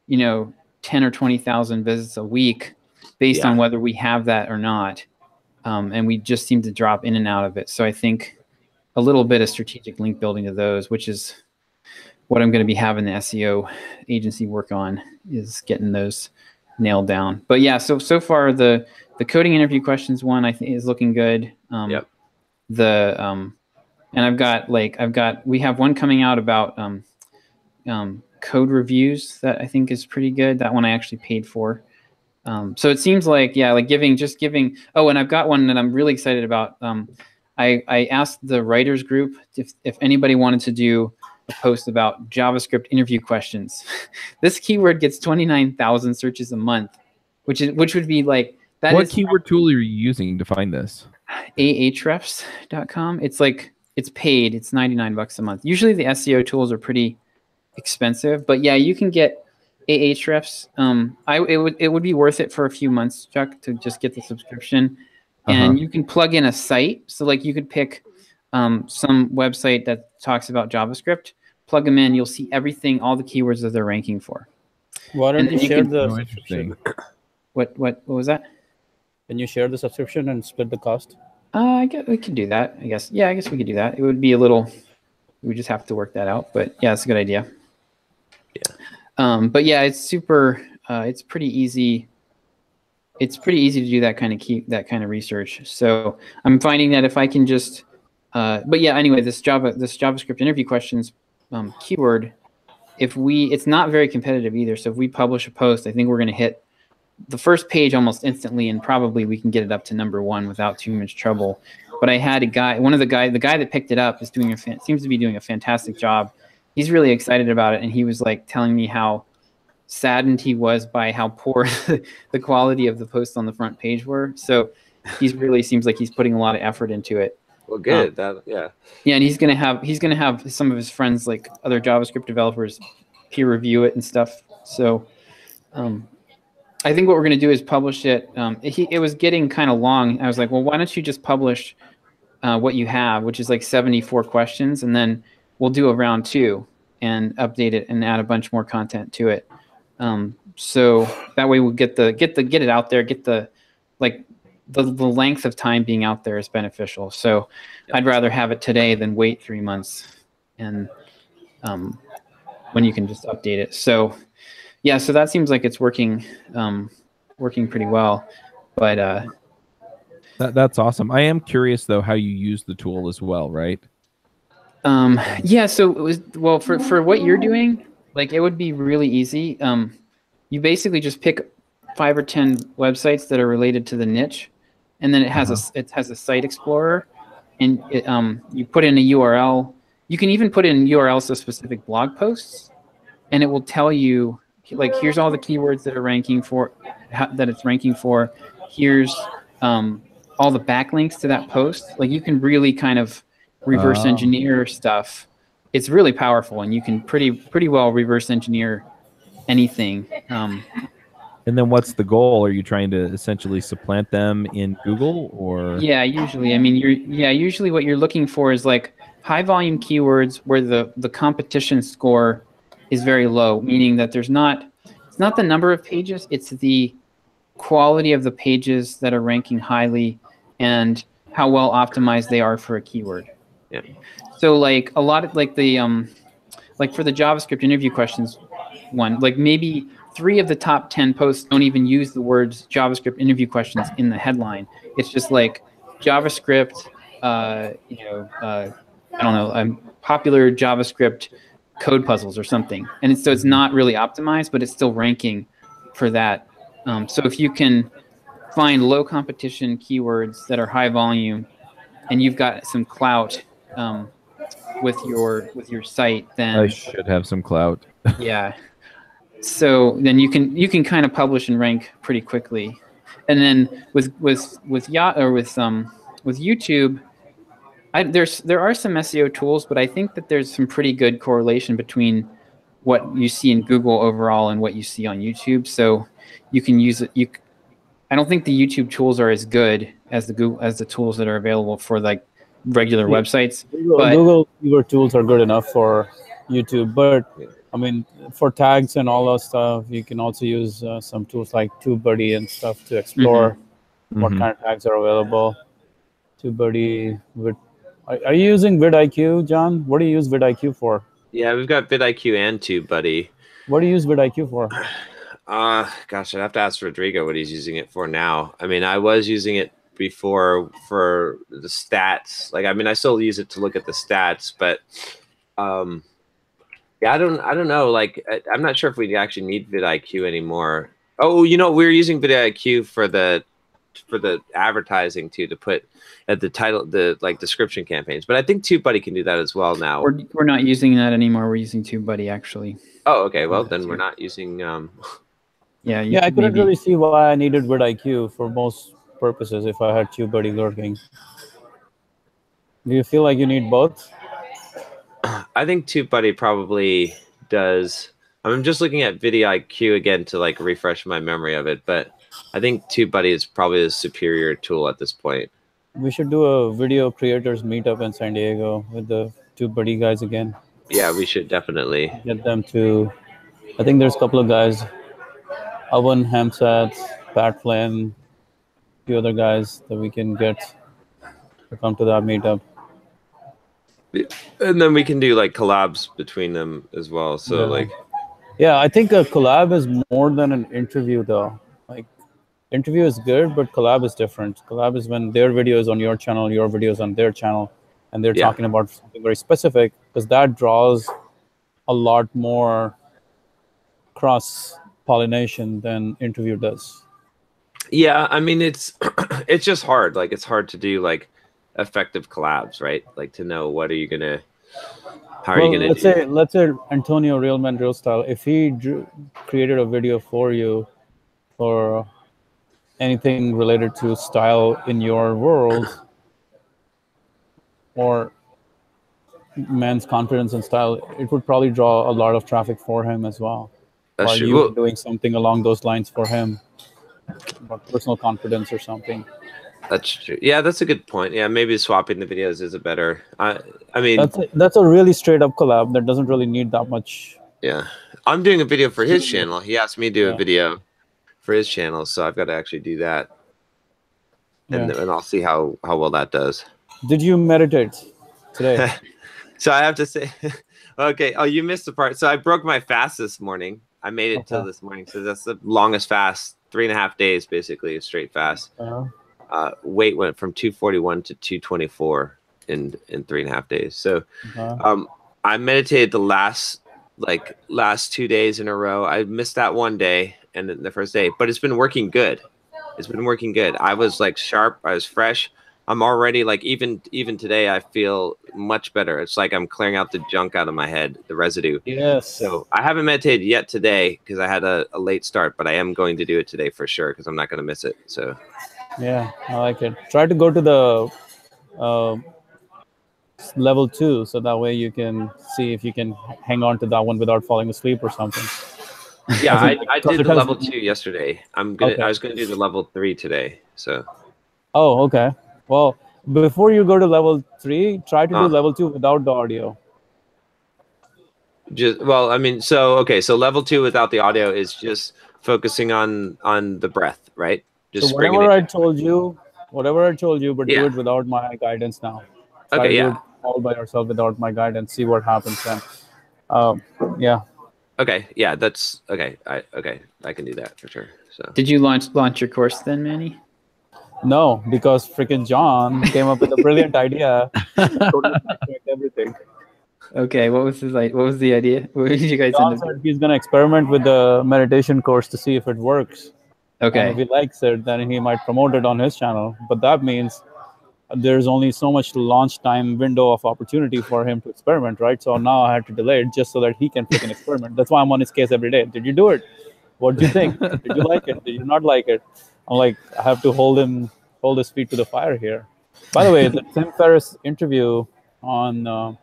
S2: 10 or 20,000 visits a week based on whether we have that or not. And we just seem to drop in and out of it. So I think a little bit of strategic link building to those, which is what I'm going to be having the SEO agency work on, is getting those nailed down. But yeah, so far the coding interview questions one I think is looking good.
S3: Yep.
S2: And we have one coming out about code reviews that I think is pretty good. That one I actually paid for. So it seems like, like giving. Oh, and I've got one that I'm really excited about. I asked the writers group if anybody wanted to do a post about JavaScript interview questions. This keyword gets 29,000 searches a month, which would be like that.
S1: What keyword tool are you using to find this?
S2: ahrefs.com. It's paid. It's $99 a month. Usually the SEO tools are pretty expensive, but yeah, you can get Ahrefs. It would be worth it for a few months, Chuck, to just get the subscription, and you can plug in a site. So like you could pick some website that talks about JavaScript, plug them in. You'll see everything, all the keywords that they're ranking for.
S4: Why don't you share the
S1: subscription?
S2: What was that?
S4: Can you share the subscription and split the cost?
S2: I guess we could do that. I guess we could do that. It would be a little. We just have to work that out, but yeah, it's a good idea.
S3: Yeah.
S2: But yeah, it's super. It's pretty easy. It's pretty easy to do that kind of research. So I'm finding that if I can just, but yeah, anyway, this JavaScript interview questions keyword it's not very competitive either. So if we publish a post, I think we're going to hit the first page almost instantly, and probably we can get it up to #1 without too much trouble. But I had a guy, the guy that picked it up is seems to be doing a fantastic job. He's really excited about it, and he was like telling me how saddened he was by how poor the quality of the posts on the front page were. So he's really seems like he's putting a lot of effort into it.
S3: Well, good. Yeah,
S2: and he's gonna have some of his friends, like other JavaScript developers, peer review it and stuff. So I think what we're gonna do is publish it. It was getting kind of long. I was like, well, why don't you just publish what you have, which is like 74 questions, and then we'll do a round 2 and update it and add a bunch more content to it. So that way we'll get it out there, get the length of time being out there is beneficial. So I'd rather have it today than wait 3 months, and when you can just update it. So yeah, so that seems like it's working pretty well. But
S1: that's awesome. I am curious though how you use the tool as well, right?
S2: Yeah, so it was, well, for what you're doing, like, it would be really easy. You basically just pick 5 or 10 websites that are related to the niche, and then it has a site explorer, and you put in a URL. You can even put in URLs to specific blog posts, and it will tell you, like, here's all the keywords that are ranking for, that it's ranking for. Here's all the backlinks to that post. Like, you can really kind of reverse engineer stuff. It's really powerful, and you can pretty well reverse engineer anything.
S1: And then what's the goal? Are you trying to essentially supplant them in Google, or?
S2: Yeah, usually. I mean, usually what you're looking for is like high volume keywords where the competition score is very low, meaning that it's not the number of pages, it's the quality of the pages that are ranking highly and how well optimized they are for a keyword.
S3: Yeah.
S2: So like a lot of like the like for the JavaScript interview questions one, like maybe 3 of the top 10 posts don't even use the words JavaScript interview questions in the headline. It's just like JavaScript, I don't know, popular JavaScript code puzzles or something. And so it's not really optimized, but it's still ranking for that. So if you can find low competition keywords that are high volume, and you've got some clout with your site, then
S1: I should have some clout.
S2: yeah. So then you can kind of publish and rank pretty quickly. And then with YouTube, there are some SEO tools, but I think that there's some pretty good correlation between what you see in Google overall and what you see on YouTube. So you can use it. I don't think the YouTube tools are as good as the tools that are available for like regular websites.
S4: Google keyword tools are good enough for YouTube, but I mean, for tags and all that stuff, you can also use some tools like TubeBuddy and stuff to explore what kind of tags are available. TubeBuddy. Are you using VidIQ, John? What do you use VidIQ for?
S3: Yeah, we've got VidIQ and TubeBuddy.
S4: What do you use VidIQ for?
S3: Gosh, I'd have to ask Rodrigo what he's using it for now. I mean, I was using it before for the stats. Like, I mean, I still use it to look at the stats, but yeah, I don't know. Like, I'm not sure if we actually need VidIQ anymore. Oh, we're using VidIQ for the advertising too, to put at the title, the like description campaigns. But I think TubeBuddy can do that as well now.
S2: We're not using that anymore. We're using TubeBuddy actually.
S3: Oh, okay. Well, then we're not using.
S2: Yeah.
S4: I couldn't really see why I needed VidIQ for most purposes if I had TubeBuddy lurking. Do you feel like you need both?
S3: I think TubeBuddy probably does. I'm just looking at VidIQ again to like refresh my memory of it, but I think TubeBuddy is probably a superior tool at this point.
S4: We should do a video creators meetup in San Diego with the TubeBuddy guys again.
S3: Yeah, we should definitely
S4: get them to. I think there's a couple of guys, Owen Hamsat, Pat Flynn, a few other guys that we can get to come to that meetup.
S3: And then we can do like collabs between them as well. So
S4: yeah, I think a collab is more than an interview though. Like, interview is good, but collab is different. Collab is when their video is on your channel, your video is on their channel, and they're talking about something very specific, because that draws a lot more cross pollination than interview does.
S3: Yeah, I mean it's it's just hard. Like it's hard to do like effective collabs, right? Like to know what are you gonna, how are you gonna do?
S4: Let's say Antonio Real Man Real Style, if he created a video for you for anything related to style in your world or men's confidence and style, it would probably draw a lot of traffic for him as well.
S3: That's
S4: While
S3: true.
S4: you were
S3: Well,
S4: doing something along those lines for him, about personal confidence or something.
S3: that's true. Yeah, that's a good point. Yeah, maybe swapping the videos is a better. I mean,
S4: That's a really straight up collab that doesn't really need that much.
S3: yeah, I'm doing a video for his channel. He asked me to do a
S4: Yeah.
S3: video for his channel, so I've got to actually do that, and
S4: Yeah.
S3: and I'll see how well that does.
S4: Did you meditate today?
S3: So I have to say, okay. Oh, you missed the part. So I broke my fast this morning. I made it till
S4: Okay.
S3: this morning. So that's the longest fast, 3.5 days, basically a straight fast. Weight went from 241 to 224 in 3.5 days. So I meditated the last 2 days in a row. I missed that one day and then the first day, but it's been working good. It's been working good. I was like sharp. I was fresh. I'm already like even today I feel much better. It's like I'm clearing out the junk out of my head, the residue.
S4: Yes.
S3: So I haven't meditated yet today because I had a late start, but I am going to do it today for sure because I'm not going to miss it. So
S4: yeah, I like it. Try to go to the level 2 so that way you can see if you can hang on to that one without falling asleep or something.
S3: yeah, I
S4: Because
S3: did
S4: it
S3: the
S4: has-
S3: level 2 yesterday. I
S4: Okay.
S3: was gonna do the level 3 today. So
S4: Oh, okay. Well, before you go to level 3, try to do level 2 without the audio.
S3: I mean, so level 2 without the audio is just focusing on the breath, right? Just
S4: So
S3: bringing
S4: whatever
S3: it.
S4: I told you, but
S3: Yeah.
S4: do it without my guidance now. Try
S3: Okay,
S4: to do
S3: yeah.
S4: it all by yourself without my guidance. See what happens then. Yeah.
S3: Okay, yeah, that's okay. I can do that for sure. So
S2: Did you launch your course then, Manny?
S4: No, because freaking John came up with a brilliant idea. Totally sidetracked everything.
S2: Okay, what was the idea? What did you guys
S4: John
S2: end up
S4: said he's gonna experiment with the meditation course to see if it works. And if
S2: Okay.
S4: he likes it, then he might promote it on his channel. But that means there's only so much launch time window of opportunity for him to experiment, right? So now I had to delay it just so that he can freaking experiment. That's why I'm on his case every day. Did you do it? What do you think? Did you like it? Did you not like it? I'm like, I have to hold his feet to the fire here. By the way, the Tim Ferriss interview on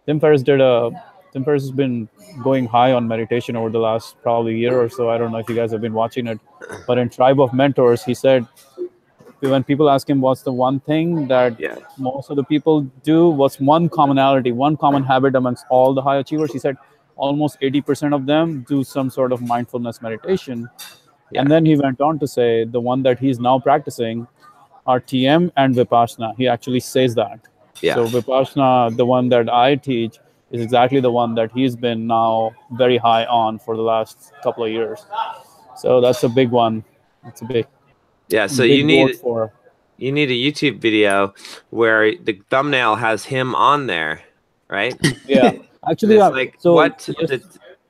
S4: Tim Ferriss has been going high on meditation over the last probably year or so. I don't know if you guys have been watching it, but in Tribe of Mentors, he said when people ask him what's the one thing that
S3: yeah,
S4: most of the people do, what's one commonality, one common habit amongst all the high achievers, he said almost 80% of them do some sort of mindfulness meditation.
S3: yeah.
S4: And then he went on to say the one that he's now practicing are TM and Vipassana. He actually says that.
S3: Yeah.
S4: So Vipassana, the one that I teach, is exactly the one that he's been now very high on for the last couple of years. So that's a big one. It's a big
S3: So
S4: big
S3: you need
S4: for
S3: a YouTube video where the thumbnail has him on there, right?
S4: yeah. Actually,
S3: it's like
S4: so
S3: what
S4: yes,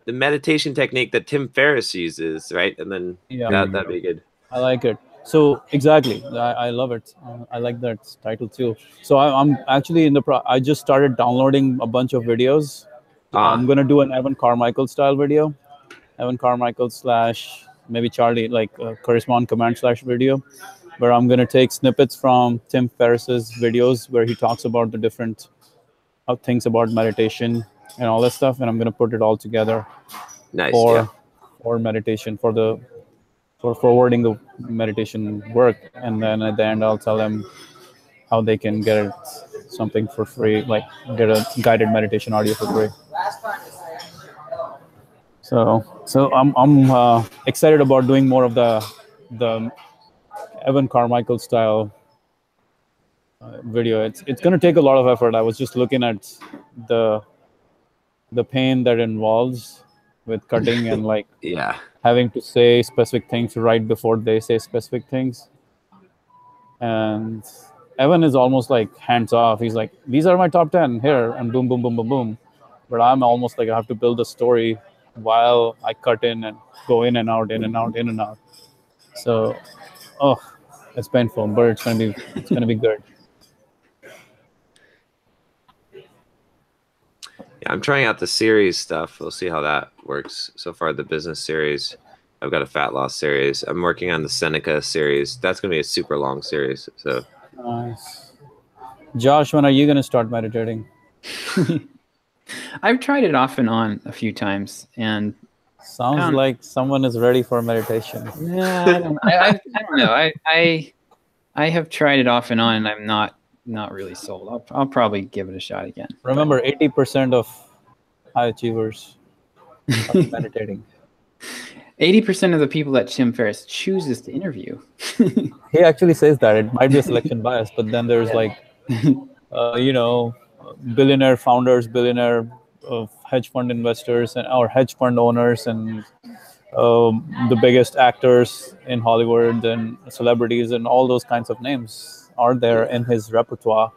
S3: the meditation technique that Tim Ferriss uses, right? And then
S4: yeah.
S3: that'd be good.
S4: I like it. So exactly, I love it. I like that title too. So I'm actually I just started downloading a bunch of videos. I'm gonna do an Evan Carmichael style video, Evan Carmichael / maybe Charlie, like charisma on command / video, where I'm gonna take snippets from Tim Ferriss's videos where he talks about the different things about meditation and all that stuff, and I'm gonna put it all together
S3: Nice.
S4: for meditation for forwarding the meditation work, and then at the end I'll tell them how they can get something for free, like get a guided meditation audio for free. So I'm excited about doing more of the Evan Carmichael style video. It's going to take a lot of effort. I was just looking at the pain that involves with cutting and like
S3: Yeah.
S4: having to say specific things right before they say specific things. And Evan is almost like hands off. He's like, these are my top 10 here, and boom, boom, boom, boom, boom. but I'm almost like I have to build a story while I cut in and go in and out, in and out, in and out. So, it's painful, but it's gonna be good.
S3: Yeah, I'm trying out the series stuff. We'll see how that works. So far, the business series. I've got a fat loss series. I'm working on the Seneca series. That's going to be a super long series. So,
S4: Nice. Josh, when are you gonna start meditating?
S2: I've tried it off and on a few times, and
S4: Sounds like someone is ready for meditation.
S2: yeah, I don't know. I have tried it off and on, and I'm not really sold. I'll probably give it a shot again.
S4: Remember, 80% of high achievers are meditating.
S2: 80% of the people that Tim Ferriss chooses to interview.
S4: He actually says that it might be a selection bias, but then there's billionaire founders, billionaire hedge fund investors, or hedge fund owners, and the biggest actors in Hollywood and celebrities and all those kinds of names are there in his repertoire,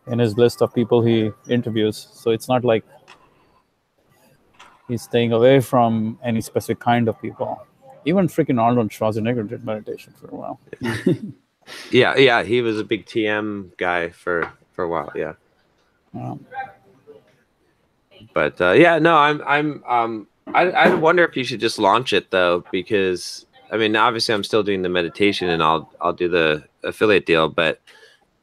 S4: in his list of people he interviews. So it's not like he's staying away from any specific kind of people. Even freaking Arnold Schwarzenegger did meditation for a while.
S3: yeah, he was a big TM guy for a while. Yeah. But I wonder if you should just launch it though, because I mean, obviously I'm still doing the meditation and I'll do the affiliate deal, but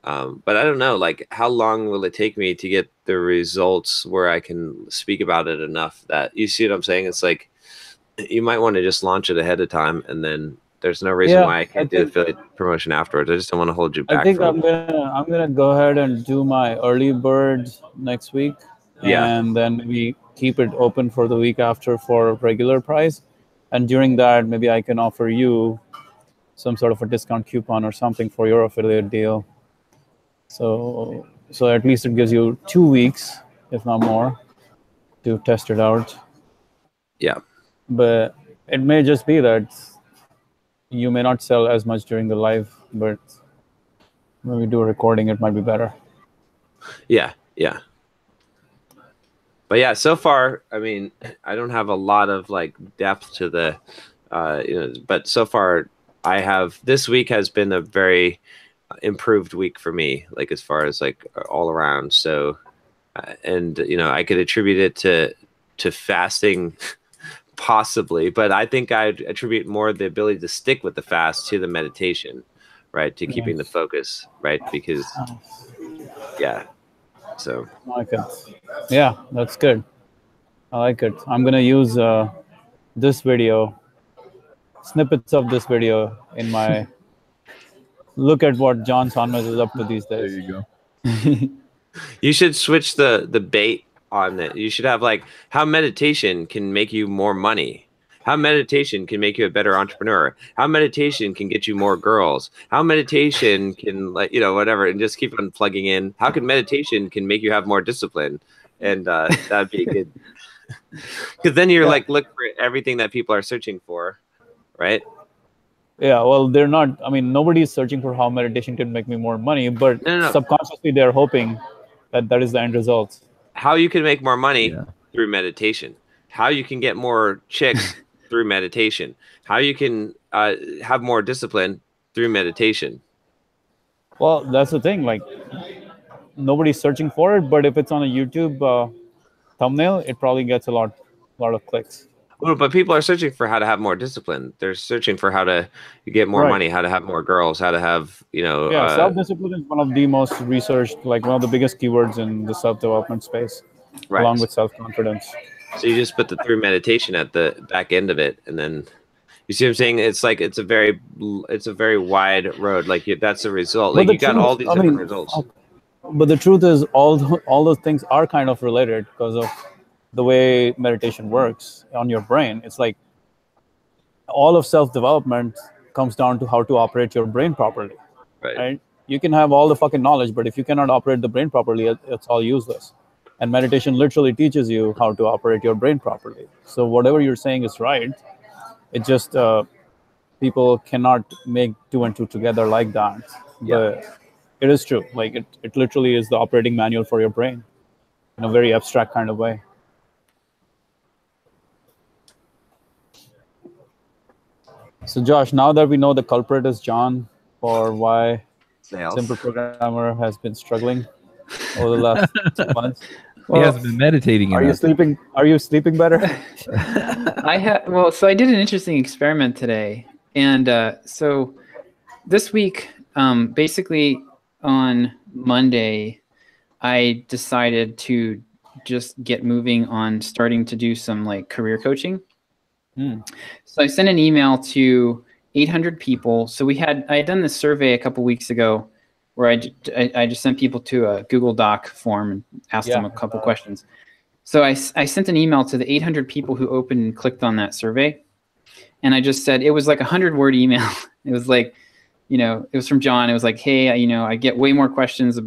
S3: I don't know, like how long will it take me to get the results where I can speak about it enough that you see what I'm saying? It's like, you might want to just launch it ahead of time, and then there's no reason why I can't do affiliate promotion afterwards. I just don't want to hold you back.
S4: I think I'm gonna go ahead and do my early bird next week, and then maybe keep it open for the week after for regular price. And during that, maybe I can offer you some sort of a discount coupon or something for your affiliate deal. So at least it gives you 2 weeks, if not more, to test it out.
S3: Yeah.
S4: But it may just be that you may not sell as much during the live, but when we do a recording, it might be better.
S3: Yeah. But yeah, so far, I mean, I don't have a lot of like depth to the, but so far this week has been a very improved week for me, like as far as like all around. So, and I could attribute it to fasting possibly, but I think I'd attribute more the ability to stick with the fast to the meditation, right? To keeping the focus, right? Because so
S4: I like it. Yeah, that's good. I like it. I'm gonna use this video, snippets of this video in my look at what John Sonmez is up to these days.
S1: There you go.
S3: You should switch the bait on it. You should have like how meditation can make you more money, how meditation can make you a better entrepreneur, how meditation can get you more girls, how meditation can whatever, and just keep on plugging in how can meditation can make you have more discipline, and that'd be good. Because then you're like look for everything that people are searching for, right?
S4: Yeah, well, they're not. I mean, nobody is searching for how meditation can make me more money, but subconsciously they're hoping that is the end result.
S3: How you can make more money through meditation, how you can get more chicks through meditation, how you can have more discipline through meditation.
S4: Well, that's the thing. Like, nobody's searching for it, but if it's on a YouTube thumbnail, it probably gets a lot of clicks.
S3: Well, but people are searching for how to have more discipline. They're searching for how to get more money, how to have more girls, how to have,
S4: self-discipline is one of the most researched, like one of the biggest keywords in the self-development space, along with self-confidence.
S3: So you just put the through meditation at the back end of it, and then you see what I'm saying? It's like it's a very wide road. Like that's the result. Like you got all these different results.
S4: But the truth is, all those things are kind of related because of the way meditation works on your brain. It's like all of self-development comes down to how to operate your brain properly, right? You can have all the fucking knowledge, but if you cannot operate the brain properly, it's all useless. And meditation literally teaches you how to operate your brain properly. So whatever you're saying is right. It just people cannot make 2 and 2 together like that. But it is true. Like it literally is the operating manual for your brain. in a very abstract kind of way. So Josh, now that we know the culprit is John for why Simple Programmer has been struggling over the last 2 months.
S1: He hasn't been meditating enough.
S4: Are you sleeping better?
S2: So I did an interesting experiment today, and so this week, basically on Monday, I decided to just get moving on starting to do some like career coaching. So I sent an email to 800 people. So I had done this survey a couple weeks ago where I just sent people to a Google Doc form and asked them a couple questions. So I sent an email to the 800 people who opened and clicked on that survey. And I just said, it was like a 100-word email. It was like, it was from John. It was like, hey, I get way more questions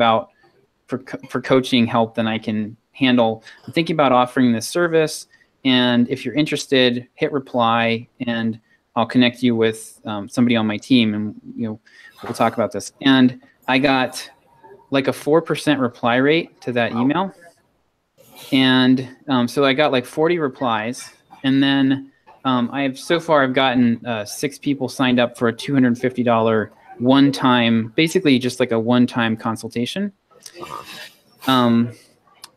S2: for coaching help than I can handle. I'm thinking about offering this service. And if you're interested, hit reply and I'll connect you with somebody on my team and we'll talk about this. And I got like a 4% reply rate to that email. And so I got like 40 replies. And then I've gotten 6 people signed up for a $250 one-time, basically just like a one-time consultation.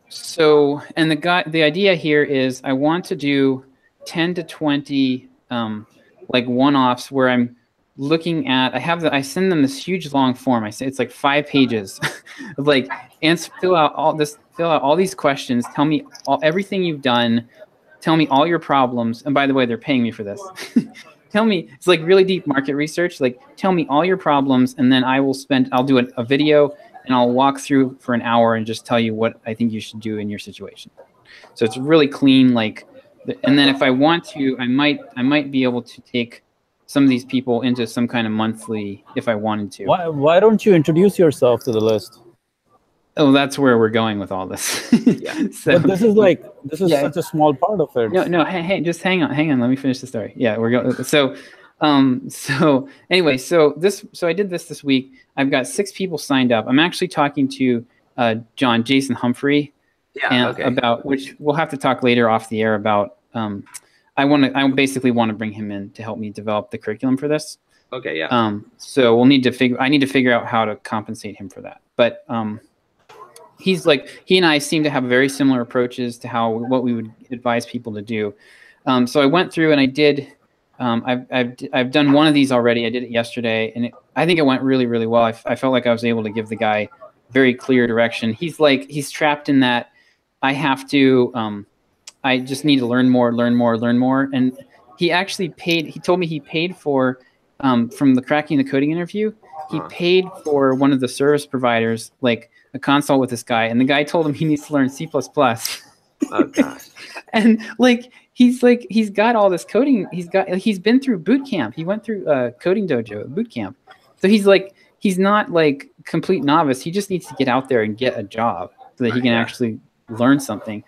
S2: So, and the idea here is I want to do 10 to 20 like one-offs where I'm looking at, I send them this huge long form. I say it's like 5 pages of like, fill out all these questions. Tell me everything you've done. Tell me all your problems. And by the way, they're paying me for this. Tell me, it's like really deep market research. Like, tell me all your problems, and then I'll do a video, and I'll walk through for an hour and just tell you what I think you should do in your situation. So it's really clean, like, and then if I want to, I might be able to take some of these people into some kind of monthly if I wanted to.
S4: Why don't you introduce yourself to the list?
S2: Oh, that's where we're going with all this.
S3: Yeah.
S2: So,
S4: but this is such a small part of it.
S2: No. Hey, just hang on. Let me finish the story. Yeah, we're going. So anyway, so I did this week. I've got 6 people signed up. I'm actually talking to Jason Humphrey, about which we'll have to talk later off the air about. I basically want to bring him in to help me develop the curriculum for this.
S3: Okay. Yeah.
S2: So I need to figure out how to compensate him for that. But he and I seem to have very similar approaches to what we would advise people to do. So I went through and I did. I've done one of these already. I did it yesterday, and I think it went really, really well. I felt like I was able to give the guy very clear direction. He's trapped in that I have to. I just need to learn more. And he actually paid. He told me he paid for from the Cracking the Coding interview. He paid for one of the service providers like a consult with this guy, and the guy told him he needs to learn C++.
S3: Oh gosh.
S2: And he's got all this coding. He's been through boot camp. He went through coding dojo boot camp. So he's not like complete novice. He just needs to get out there and get a job so that he can actually learn something.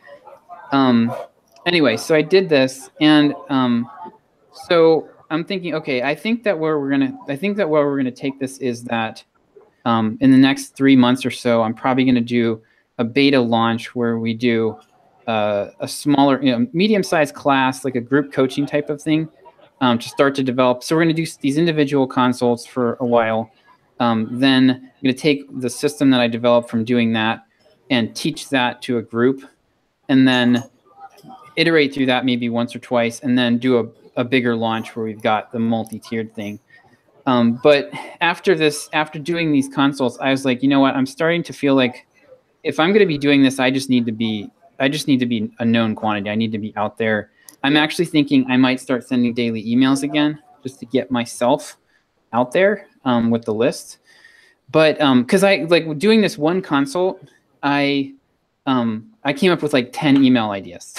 S2: Anyway, so I did this, and so I'm thinking, okay, I think that where we're gonna take this is that in the next 3 months or so, I'm probably gonna do a beta launch where we do a smaller, medium-sized class, like a group coaching type of thing, to start to develop. So we're going to do these individual consults for a while. Then I'm going to take the system that I developed from doing that and teach that to a group, and then iterate through that maybe once or twice, and then do a bigger launch where we've got the multi-tiered thing. But after doing these consults, I was like, you know what? I'm starting to feel like if I'm going to be doing this, I just need to be a known quantity. I need to be out there. I'm actually thinking I might start sending daily emails again, just to get myself out there with the list. But because I like doing this one consult, I came up with like 10 email ideas.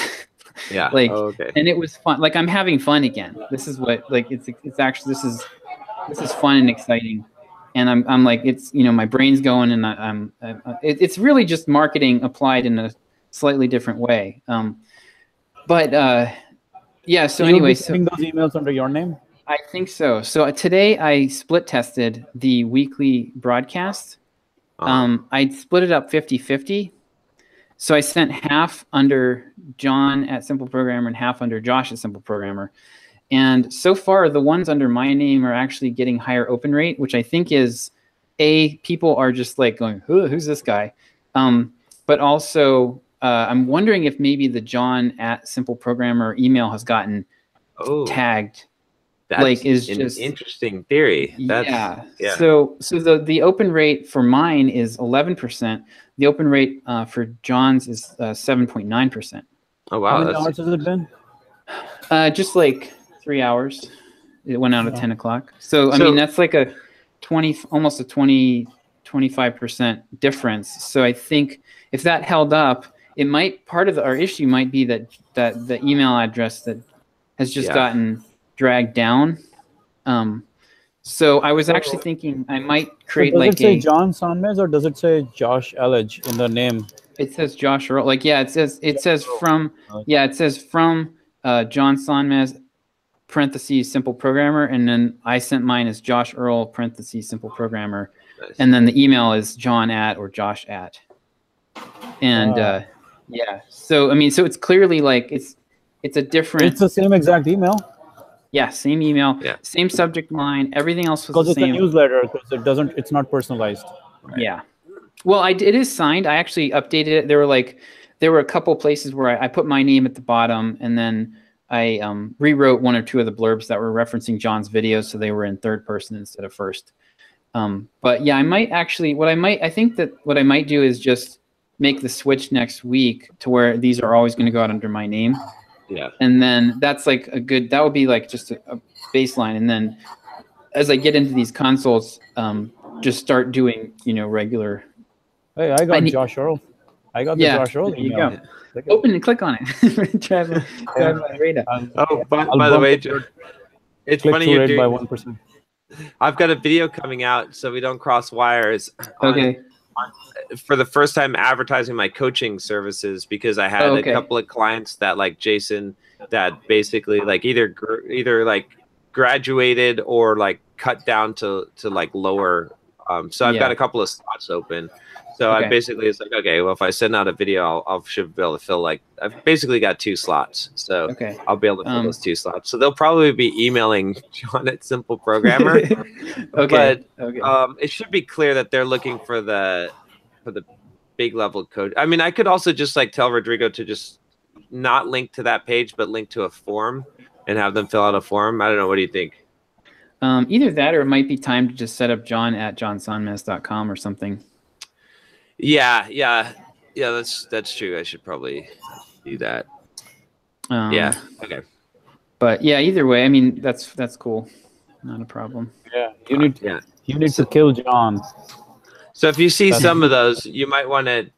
S3: Yeah.
S2: And it was fun. Like, I'm having fun again. This is what, like, it's actually, this is fun and exciting. And I'm like, it's, my brain's going, and it's really just marketing applied in a slightly different way. Yeah. So anyway,
S4: sending those emails under your name?
S2: I think so. So today I split tested the weekly broadcast. I split it up 50-50. So I sent half under John at Simple Programmer and half under Josh at Simple Programmer. And so far, the ones under my name are actually getting higher open rate, which I think is, people are just like going, who's this guy? But also, I'm wondering if maybe the John at Simple Programmer email has gotten tagged.
S3: That's
S2: like is
S3: an
S2: just
S3: interesting theory. That's,
S2: yeah. So the open rate for mine is 11%. The open rate for John's is 7.9%.
S3: Oh wow!
S4: How many hours has it been?
S2: Just like 3 hours. It went out at 10 o'clock. So I mean that's like a 25% difference. So I think if that held up, it might, part of our issue might be that the email address that has just gotten dragged down. So I was actually thinking I might create
S4: does it say John Sonmez or does it say Josh Elledge in the name?
S2: It says Josh Earl. Like, yeah, it says from John Sonmez, parentheses, Simple Programmer. And then I sent mine as Josh Earl, parentheses, Simple Programmer. Nice. And then the email is John at or Josh at. And yeah, so I mean, so it's clearly like it's a different.
S4: It's the same exact email.
S2: Yeah, same email, same subject line. Everything else was the same.
S4: Because it's a newsletter, because it's not personalized.
S2: Right? Yeah. Well, it is signed. I actually updated it. There were a couple places where I put my name at the bottom, and then I rewrote one or two of the blurbs that were referencing John's videos, so they were in third person instead of first. But yeah, I might actually. I think that what I might do is just make the switch next week to where these are always going to go out under my name.
S3: Yeah.
S2: And then that's like that would be like just a baseline. And then as I get into these consults, just start doing, regular.
S4: Hey, I got Josh Earl. I got the Josh Earl email.
S2: You go. Open and click on it. Drive my radar.
S3: By the way, it's funny you're doing
S4: by 1%.
S3: I've got a video coming out so we don't cross wires.
S2: Okay.
S3: For the first time advertising my coaching services, because I had a couple of clients that, like Jason, that basically like either like graduated or like cut down to like lower. So I've got a couple of slots open. So I basically, it's like, okay, well, if I send out a video, I should be able to fill I've basically got 2 slots. So I'll be able to fill those 2 slots. So they'll probably be emailing John at Simple Programmer. But it should be clear that they're looking for the big level code. I mean, I could also just like tell Rodrigo to just not link to that page, but link to a form and have them fill out a form. I don't know. What do you think?
S2: Either that, or it might be time to just set up John at johnsonmez.com or something.
S3: Yeah, that's true. I should probably do that. Okay.
S2: But yeah, either way, I mean, that's cool. Not a problem.
S4: Yeah, you need to kill John.
S3: So if you see some of those, you might want to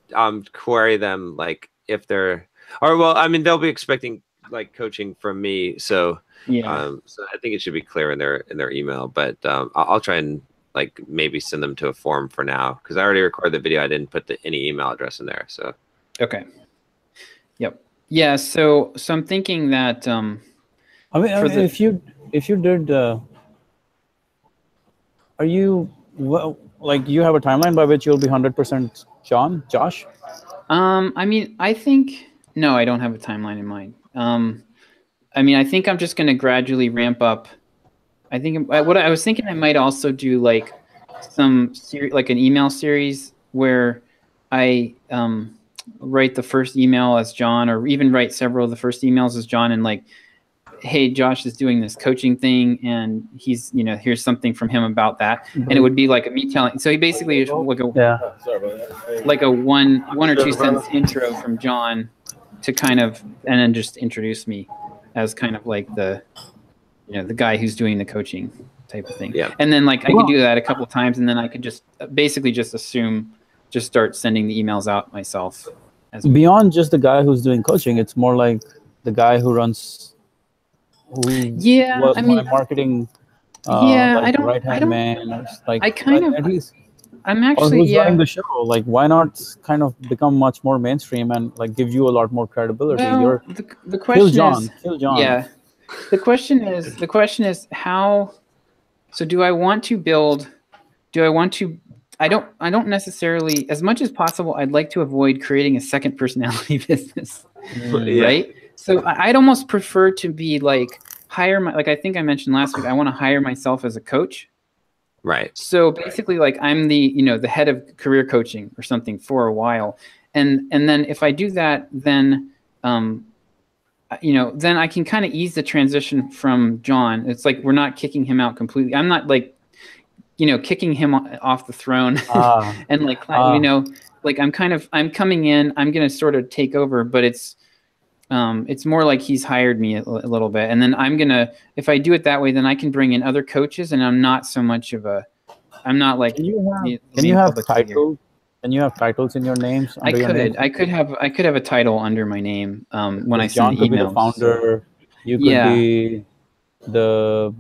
S3: query them, like if they're, I mean, they'll be expecting like coaching from me. So so I think it should be clear in their email. But I'll try and like maybe send them to a form for now, because I already recorded the video. I didn't put any email address in there. So
S2: okay. Yep. Yeah. So I'm thinking that I mean,
S4: if you did, are you like you have a timeline by which you'll be 100% Josh?
S2: I mean, I think no, I don't have a timeline in mind. I mean, I think I'm just going to gradually ramp up. I think what I was thinking, I might also do like like an email series where I write the first email as John, or even write several of the first emails as John, and like, hey, Josh is doing this coaching thing, and he's, here's something from him about that. And it would be like me telling. So he basically like a one or two sentence intro from John to kind of, and then just introduce me as kind of like the guy who's doing the coaching type of thing. Yeah. And then like I could do that a couple of times, and then I could just basically just start sending the emails out myself.
S4: Beyond just the guy who's doing coaching, it's more like the guy who runs.
S2: I mean,
S4: marketing.
S2: I don't.
S4: Right-hand man. Like
S2: at least. I'm actually
S4: who's running the show. Like, why not kind of become much more mainstream and like give you a lot more credibility?
S2: Well, the question
S4: kill John.
S2: Yeah. The question is how. So do I want to don't necessarily, as much as possible, I'd like to avoid creating a second personality business, right? So I'd almost prefer to be like like I think I mentioned last week, I want to hire myself as a coach.
S3: Right.
S2: So basically, like I'm the the head of career coaching or something for a while, and then if I do that, then then I can kind of ease the transition from John. It's like we're not kicking him out completely. I'm not like kicking him off the throne and like like I'm coming in. I'm gonna sort of take over, but it's more like he's hired me a little bit, and then if I do it that way, then I can bring in other coaches, and I'm not so much of I'm not like.
S4: Can you have titles? Can you have titles in your names?
S2: I could have a title under my name when I
S4: John
S2: send emails.
S4: Could be the founder. You could be the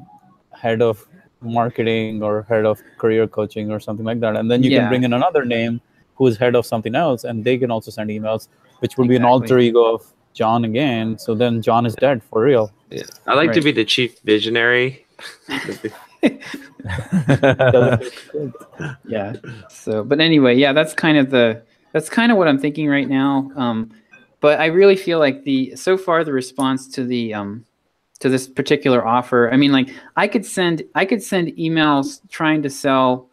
S4: head of marketing or head of career coaching or something like that, and then you can bring in another name who is head of something else, and they can also send emails, which would be an alter ego of John again. So then John is dead for real.
S3: Yeah. I like to be the chief visionary.
S2: Yeah. So, but anyway, yeah, that's kind of what I'm thinking right now. But I really feel like so far the response to to this particular offer, I mean, like I could send emails trying to sell,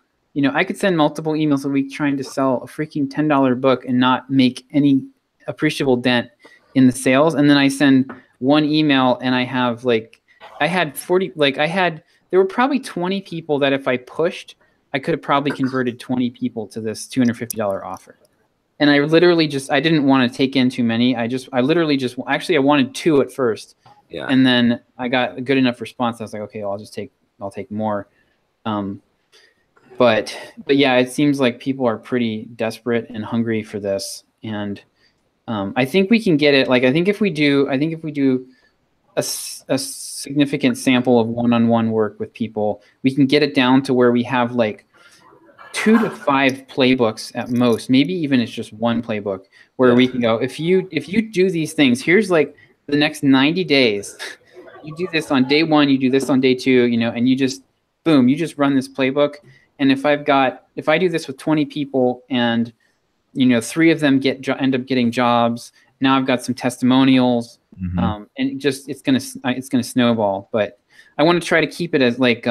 S2: I could send multiple emails a week trying to sell a freaking $10 book and not make any appreciable dent in the sales. And then I send one email and I have there were probably 20 people that if I pushed, I could have probably converted 20 people to this $250 offer. And I literally I didn't want to take in too many. I wanted 2 at first. Yeah. And then I got a good enough response. I was like, okay, I'll take more. But yeah, it seems like people are pretty desperate and hungry for this. And I think we can get it. Like, I think if we do a significant sample of one-on-one work with people, we can get it down to where we have like 2 to 5 playbooks at most. Maybe even it's just one playbook where we can go, if you do these things, here's like the next 90 days. You do this on day 1, you do this on day 2, and you just boom, you just run this playbook. And if I do this with 20 people and 3 of them end up getting jobs, now I've got some testimonials. And it's gonna snowball. But I want to try to keep it as like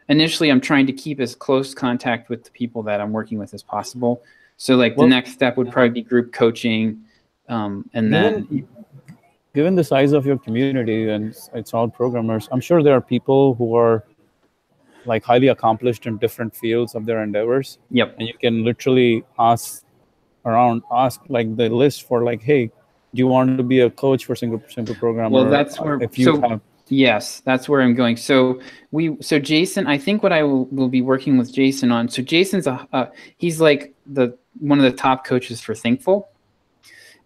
S2: initially I'm trying to keep as close contact with the people that I'm working with as possible. So like the next step would probably be group coaching, and then
S4: given the size of your community and it's all programmers, I'm sure there are people who are like highly accomplished in different fields of their endeavors.
S2: Yep.
S4: And you can literally ask like the list for like, hey, do you want to be a coach for simple programmer?
S2: Well, that's where yes, that's where I'm going. So Jason, I think what I will be working with Jason on. So Jason's he's like one of the top coaches for Thinkful.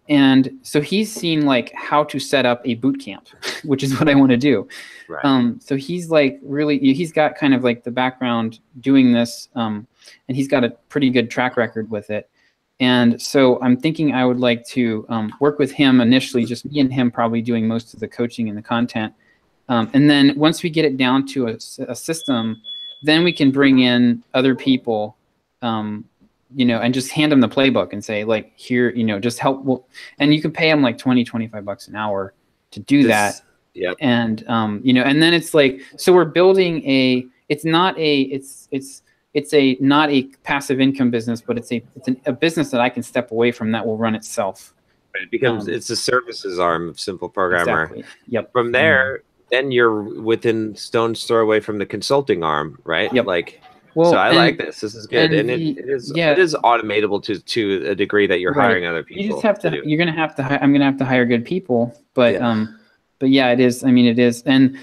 S2: And so he's seen like how to set up a boot camp, which is what I want to do. Right. So he's like he's got kind of like the background doing this, and he's got a pretty good track record with it. And so I'm thinking I would like to work with him initially, just me and him probably doing most of the coaching and the content. And then once we get it down to a system, then we can bring in other people, and just hand them the playbook and say like, here, just help. And you can pay them like $20-25 an hour to do that.
S3: Yeah.
S2: And, and then it's like, so we're building it's not a passive income business, but it's a business that I can step away from that will run itself.
S3: It becomes it's a services arm of Simple Programmer.
S2: Exactly. Yep.
S3: From there, then you're within stone's throw away from the consulting arm, right?
S2: Yep.
S3: So I like this. This is good, and it is automatable to a degree that you're hiring other people.
S2: You just have to. You're gonna have to. I'm gonna have to hire good people, but yeah, it is. I mean, it is, and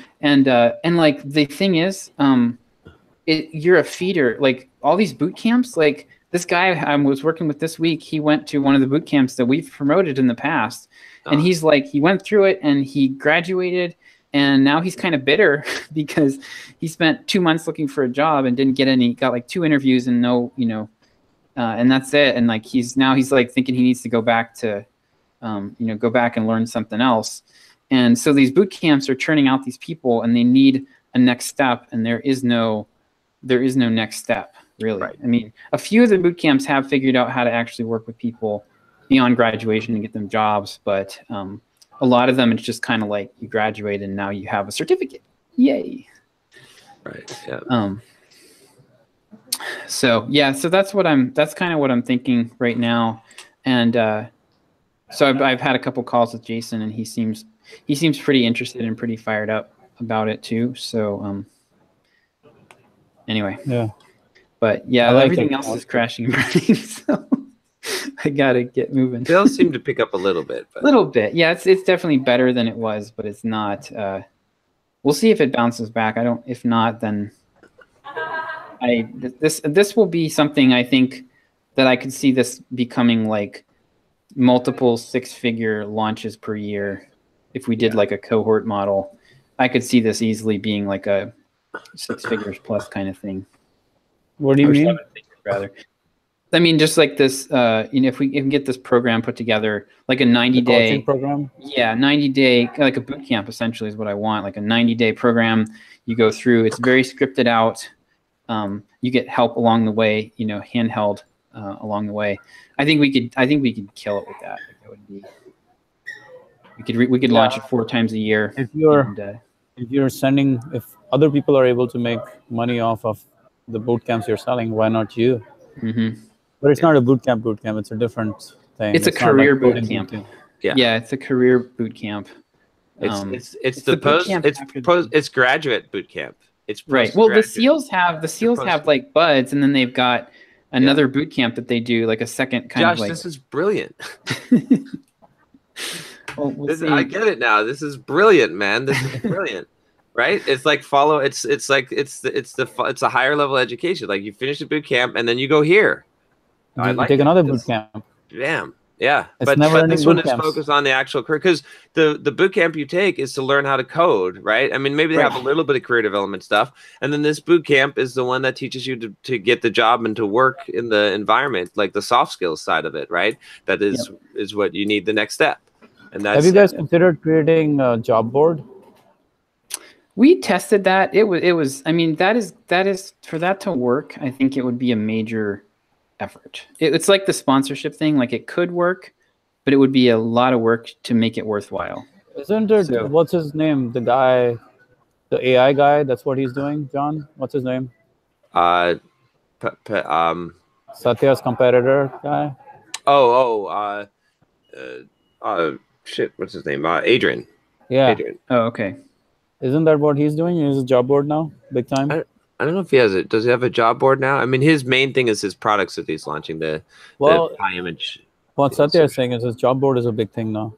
S2: like the thing is, you're a feeder. Like all these boot camps, like this guy I was working with this week, he went to one of the boot camps that we've promoted in the past, and he's like, he went through it and he graduated. And now he's kind of bitter because he spent 2 months looking for a job and didn't get any. Got like 2 interviews and no, and that's it. And like he's like thinking he needs to go back to, go back and learn something else. And so these boot camps are churning out these people, and they need a next step, and there is no next step. really.
S3: Right.
S2: I mean, a few of the boot camps have figured out how to actually work with people beyond graduation and get them jobs, but a lot of them, it's just kind of like you graduate and now you have a certificate. Yay.
S3: Right. Yeah.
S2: So yeah, so that's kind of what I'm thinking right now. And so I've had a couple calls with Jason, and he seems pretty interested and pretty fired up about it too. So anyway.
S4: Yeah.
S2: But yeah,
S4: like
S2: everything
S4: it.
S2: else is crashing and burning, so I gotta get moving.
S3: Sales seem to pick up a little bit.
S2: A little bit, yeah. It's definitely better than it was, but it's not. We'll see if it bounces back. If not, then this will be something I think that I could see this becoming like multiple 6-figure launches per year. If we did like a cohort model, I could see this easily being like a 6 figures plus kind of thing.
S4: What do you mean?
S2: 7 figures, rather. I mean, just like this, if we can get this program put together, like a 90-day
S4: program.
S2: Yeah, 90-day, like a boot camp essentially is what I want. Like a 90-day program you go through. It's very scripted out. You get help along the way, handheld along the way. I think we could kill it with that. Like, that would be. We could launch it 4 times a year.
S4: If other people are able to make money off of the boot camps you're selling, why not you?
S2: Mm-hmm.
S4: But it's not a boot camp. It's a different thing.
S2: It's a career boot camp.
S3: Yeah,
S2: it's a career boot camp.
S3: It's graduate boot camp. It's
S2: right. Well, the SEALs have like buds, and then they've got another boot camp that they do, like a second kind of like.
S3: This is brilliant.
S2: We'll see.
S3: I get it now. This is brilliant, man. This is brilliant. Right? It's like it's a higher level education. Like you finish the boot camp and then you go here.
S4: You take another boot camp.
S3: Damn. Yeah.
S4: But
S3: this one is focused on the actual career, because the boot camp you take is to learn how to code, right? I mean, maybe they have a little bit of career development stuff. And then this boot camp is the one that teaches you to get the job and to work in the environment, like the soft skills side of it, right? That is what you need the next step. And that's,
S4: have you guys considered creating a job board?
S2: We tested that. It was. I mean, that is for that to work. I think it would be a major effort. It's like the sponsorship thing. Like it could work, but it would be a lot of work to make it worthwhile.
S4: Isn't it? So, what's his name? The guy, the AI guy. That's what he's doing. John, what's his name? Satya's competitor guy.
S3: Shit. What's his name? Adrian.
S4: Yeah.
S3: Adrian.
S2: Oh, okay.
S4: Isn't that what he's doing? He's a job board now, big time.
S3: I don't know if he has it. Does he have a job board now? I mean, his main thing is his products that he's launching. The high image.
S4: What Satya is saying is his job board is a big thing now.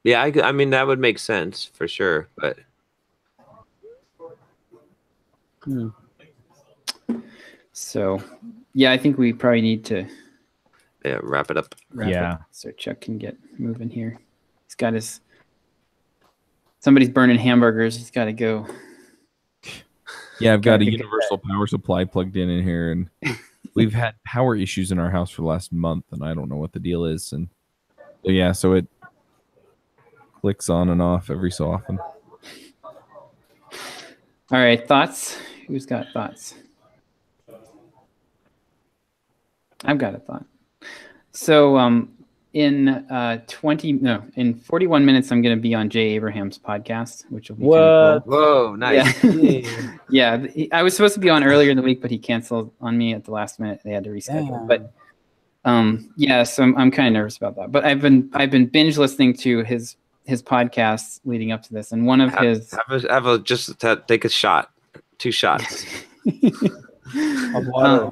S3: Yeah, I mean that would make sense for sure, but.
S2: So, yeah, I think we probably need to.
S3: Yeah, wrap it up.
S2: So Chuck can get moving here. He's got his. Somebody's burning hamburgers. He's got to go.
S1: Yeah, I've got a universal power supply plugged in here, and we've had power issues in our house for the last month, and I don't know what the deal is. And so it clicks on and off every so often.
S2: All right, thoughts? Who's got thoughts? I've got a thought. So in 41 minutes, I'm going to be on Jay Abraham's podcast, which will be
S4: what?
S2: Kind of cool.
S3: Whoa, nice.
S2: Yeah, I was supposed to be on earlier in the week, but he canceled on me at the last minute. They had to reschedule. But so I'm kind of nervous about that. But I've been binge listening to his podcasts leading up to this, and one of
S3: just take a shot, 2 shots
S4: of water.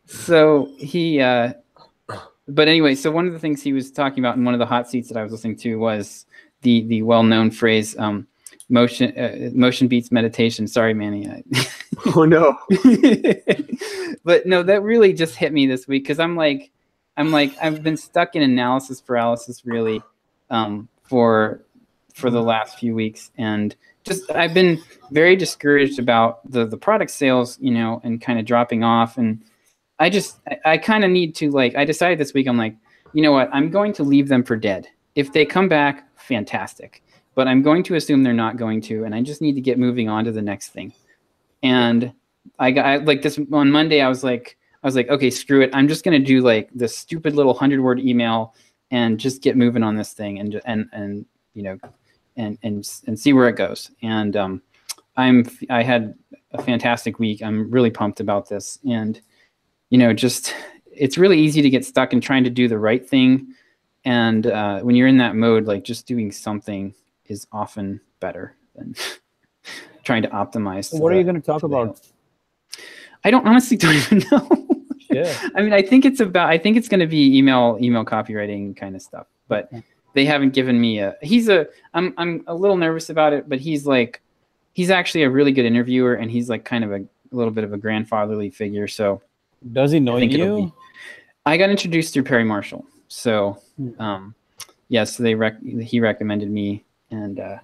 S2: So he. But anyway, so one of the things he was talking about in one of the hot seats that I was listening to was the well-known phrase, motion beats meditation. Sorry, Manny.
S3: Oh, no.
S2: But no, that really just hit me this week, because I've been stuck in analysis paralysis really for the last few weeks. And just I've been very discouraged about the product sales, and kind of dropping off. And I kind of need to, I decided this week, I'm like, you know what? I'm going to leave them for dead. If they come back, fantastic. But I'm going to assume they're not going to, and I just need to get moving on to the next thing. And like this on Monday. I was like, okay, screw it. I'm just gonna do like this stupid little 100-word email and just get moving on this thing and you know and see where it goes. And I had a fantastic week. I'm really pumped about this. And you know, just it's really easy to get stuck in trying to do the right thing. And when you're in that mode, like just doing something is often better than trying to optimize.
S4: What are you going to talk about?
S2: I honestly don't even know.
S4: Yeah.
S2: I mean, I think it's going to be email copywriting kind of stuff, but they haven't given me I'm a little nervous about it, but he's actually a really good interviewer, and he's like kind of a little bit of a grandfatherly figure. So
S4: does he know you?
S2: I got introduced through Perry Marshall. So, yes, he recommended me. And,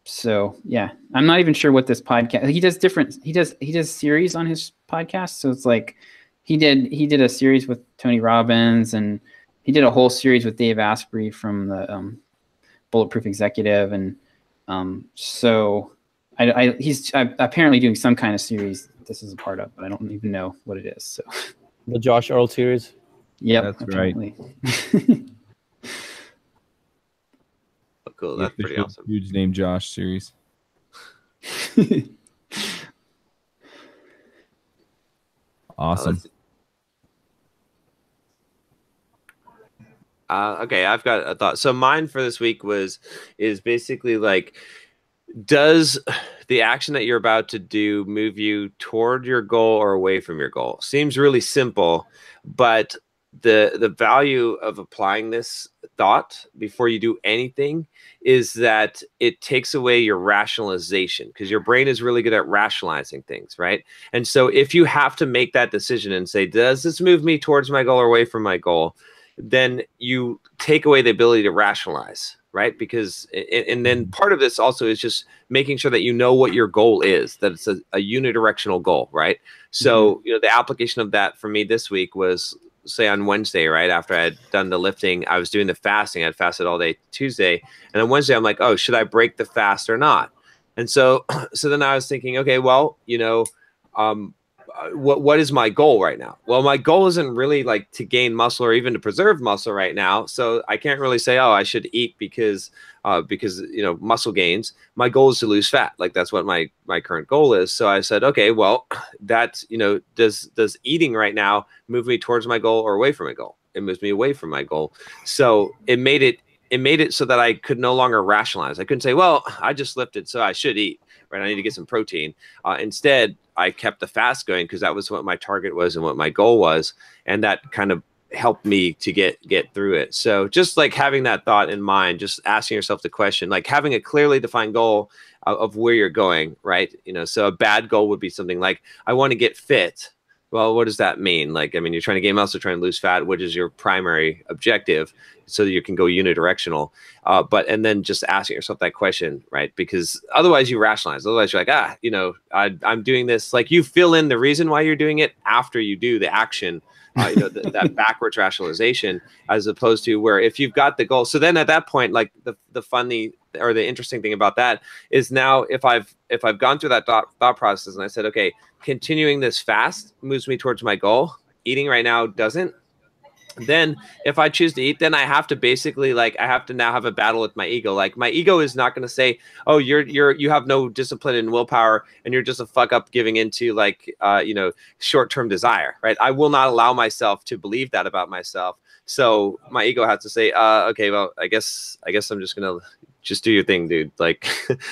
S2: so yeah, I'm not even sure what this podcast, he does series on his podcast. So it's like, he did a series with Tony Robbins, and he did a whole series with Dave Asprey from the, Bulletproof Executive. And, so he's apparently doing some kind of series this is a part of, but I don't even know what it is. So
S4: the Josh Earl series.
S2: Yeah,
S1: that's
S2: apparently.
S1: right.
S3: Oh, cool. That's pretty awesome.
S1: Huge name Josh series. Awesome.
S3: Okay, I've got a thought. So mine for this week is basically like, does the action that you're about to do move you toward your goal or away from your goal? Seems really simple, but the value of applying this thought before you do anything is that it takes away your rationalization, because your brain is really good at rationalizing things, right? And so if you have to make that decision and say, does this move me towards my goal or away from my goal, then you take away the ability to rationalize, right? Because, and then part of this also is just making sure that you know what your goal is, that it's a unidirectional goal, right? So, you know, the application of that for me this week was, say on Wednesday, right after I had done the lifting, I was doing the fasting. I'd fasted all day Tuesday, and on Wednesday I'm like, oh, should I break the fast or not? And so then I was thinking, okay, well, you know, what is my goal right now? Well, my goal isn't really like to gain muscle or even to preserve muscle right now. So I can't really say, oh, I should eat because you know, muscle gains. My goal is to lose fat. Like that's what my current goal is. So I said, okay, well, that, you know, does eating right now move me towards my goal or away from my goal? It moves me away from my goal. So it made it so that I could no longer rationalize. I couldn't say, well, I just lifted, so I should eat, right? I need to get some protein. Instead, I kept the fast going because that was what my target was and what my goal was. And that kind of helped me to get through it. So just like having that thought in mind, just asking yourself the question, like having a clearly defined goal of where you're going, right? You know, so a bad goal would be something like, I want to get fit. Well, what does that mean? Like, I mean, you're trying to gain muscle, trying to lose fat, which is your primary objective, so that you can go unidirectional. And then just asking yourself that question, right? Because otherwise you rationalize. Otherwise you're like, you know, I'm doing this. Like you fill in the reason why you're doing it after you do the action, you know, that backwards rationalization, as opposed to where if you've got the goal. So then at that point, like the funny or the interesting thing about that is now if I've gone through that thought process and I said, okay, continuing this fast moves me towards my goal, eating right now doesn't, then if I choose to eat, then I have to basically I have to now have a battle with my ego. Like my ego is not going to say, oh, you have no discipline and willpower and you're just a fuck up giving into you know, short-term desire, right? I will not allow myself to believe that about myself. So my ego has to say, okay, well, I guess I'm just going to just do your thing, dude. Like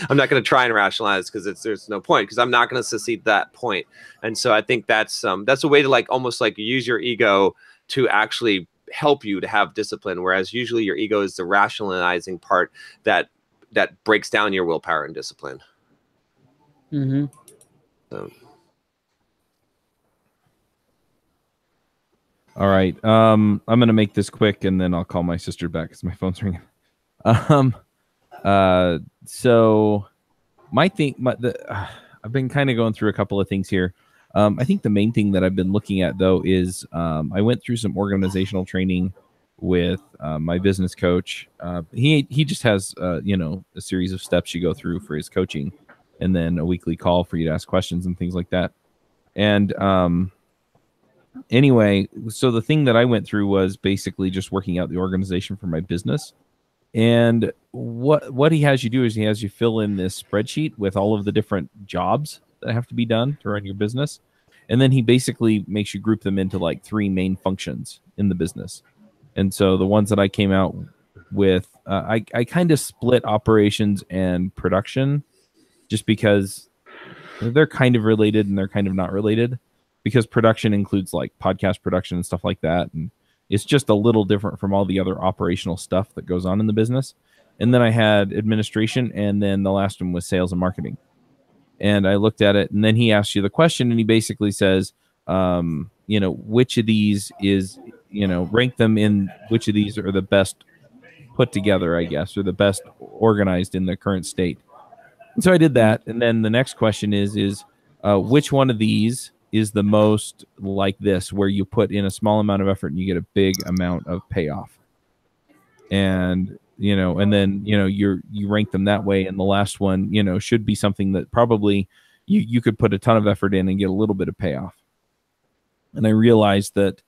S3: I'm not going to try and rationalize because there's no point, because I'm not going to succeed that point. And so I think that's a way to almost use your ego to actually help you to have discipline, whereas usually your ego is the rationalizing part that breaks down your willpower and discipline. So.
S1: All right. I'm gonna make this quick, and then I'll call my sister back because my phone's ringing. So I've been kind of going through a couple of things here. I think the main thing that I've been looking at, though, is I went through some organizational training with my business coach. He just has you know, a series of steps you go through for his coaching, and then a weekly call for you to ask questions and things like that. And anyway, so the thing that I went through was basically just working out the organization for my business. And what he has you do is he has you fill in this spreadsheet with all of the different jobs that have to be done to run your business. And then he basically makes you group them into like 3 main functions in the business. And so the ones that I came out with, I kind of split operations and production just because they're kind of related and they're kind of not related, because production includes like podcast production and stuff like that. And it's just a little different from all the other operational stuff that goes on in the business. And then I had administration, and then the last one was sales and marketing. And I looked at it, and then he asks you the question, and he basically says, which of these is, rank them in which of these are the best put together, I guess, or the best organized in the current state. And so I did that. And then the next question is which one of these is the most like this, where you put in a small amount of effort and you get a big amount of payoff? And and then you rank them that way, and the last one should be something that probably you could put a ton of effort in and get a little bit of payoff. And I realized that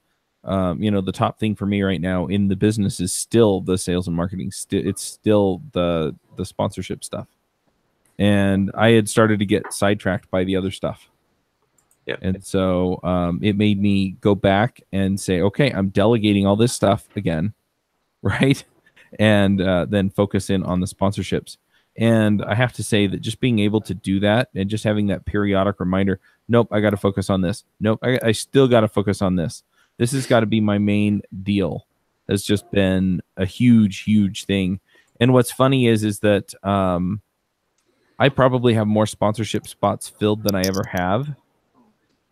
S1: the top thing for me right now in the business is still the sales and marketing. It's still the sponsorship stuff, and I had started to get sidetracked by the other stuff.
S3: Yeah.
S1: And so it made me go back and say, okay, I'm delegating all this stuff again, right? And then focus in on the sponsorships. And I have to say that just being able to do that and just having that periodic reminder, nope, I got to focus on this. Nope, I still got to focus on this. This has got to be my main deal, has just been a huge, huge thing. And what's funny is that I probably have more sponsorship spots filled than I ever have.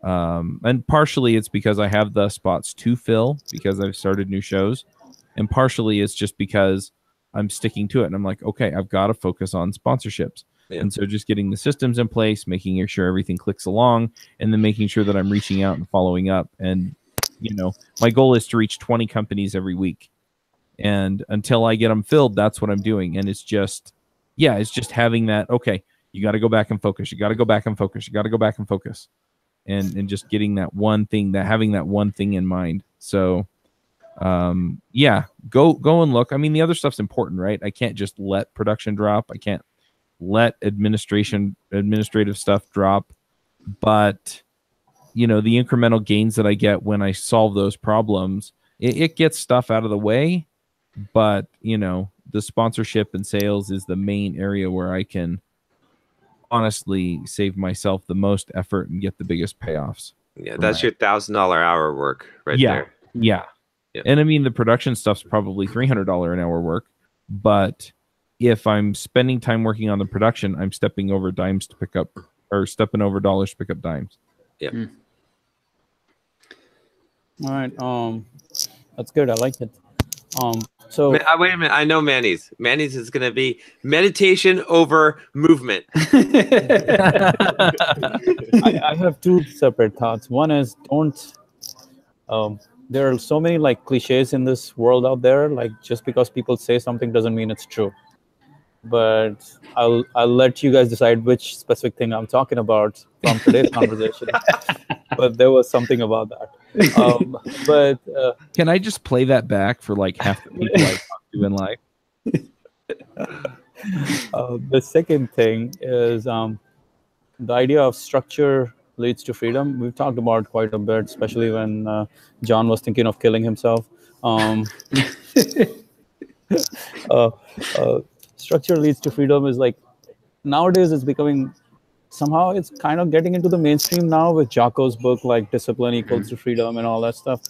S1: And partially it's because I have the spots to fill because I've started new shows. And partially it's just because I'm sticking to it. And I'm like, okay, I've got to focus on sponsorships. Yeah. And so just getting the systems in place, making sure everything clicks along, and then making sure that I'm reaching out and following up. And, my goal is to reach 20 companies every week. And until I get them filled, that's what I'm doing. And it's just having that, okay, you got to go back and focus. You got to go back and focus. You got to go back and focus. And just getting that one thing, having that one thing in mind. So, go and look. I mean, the other stuff's important, right? I can't just let production drop. I can't let administrative stuff drop. But, the incremental gains that I get when I solve those problems, it gets stuff out of the way. But, the sponsorship and sales is the main area where I can honestly save myself the most effort and get the biggest payoffs.
S3: Yeah, that's your $1,000 hour work right there.
S1: Yeah. And I mean, the production stuff's probably $300 an hour work, but if I'm spending time working on the production, I'm stepping over dollars to pick up dimes.
S3: Yeah.
S4: All right. That's good. I like it. So
S3: wait a minute. I know Manny's. Manny's is going to be meditation over movement.
S4: I have 2 separate thoughts. One is there are so many like cliches in this world out there. Like just because people say something doesn't mean it's true. But I'll let you guys decide which specific thing I'm talking about from today's conversation. But there was something about that.
S1: Can I just play that back for like half the people I talk to in life?
S4: The second thing is the idea of structure leads to freedom. We've talked about quite a bit, especially when John was thinking of killing himself. Structure leads to freedom is like, nowadays it's becoming, somehow it's kind of getting into the mainstream now with Jocko's book, like Discipline Equals to Freedom and all that stuff.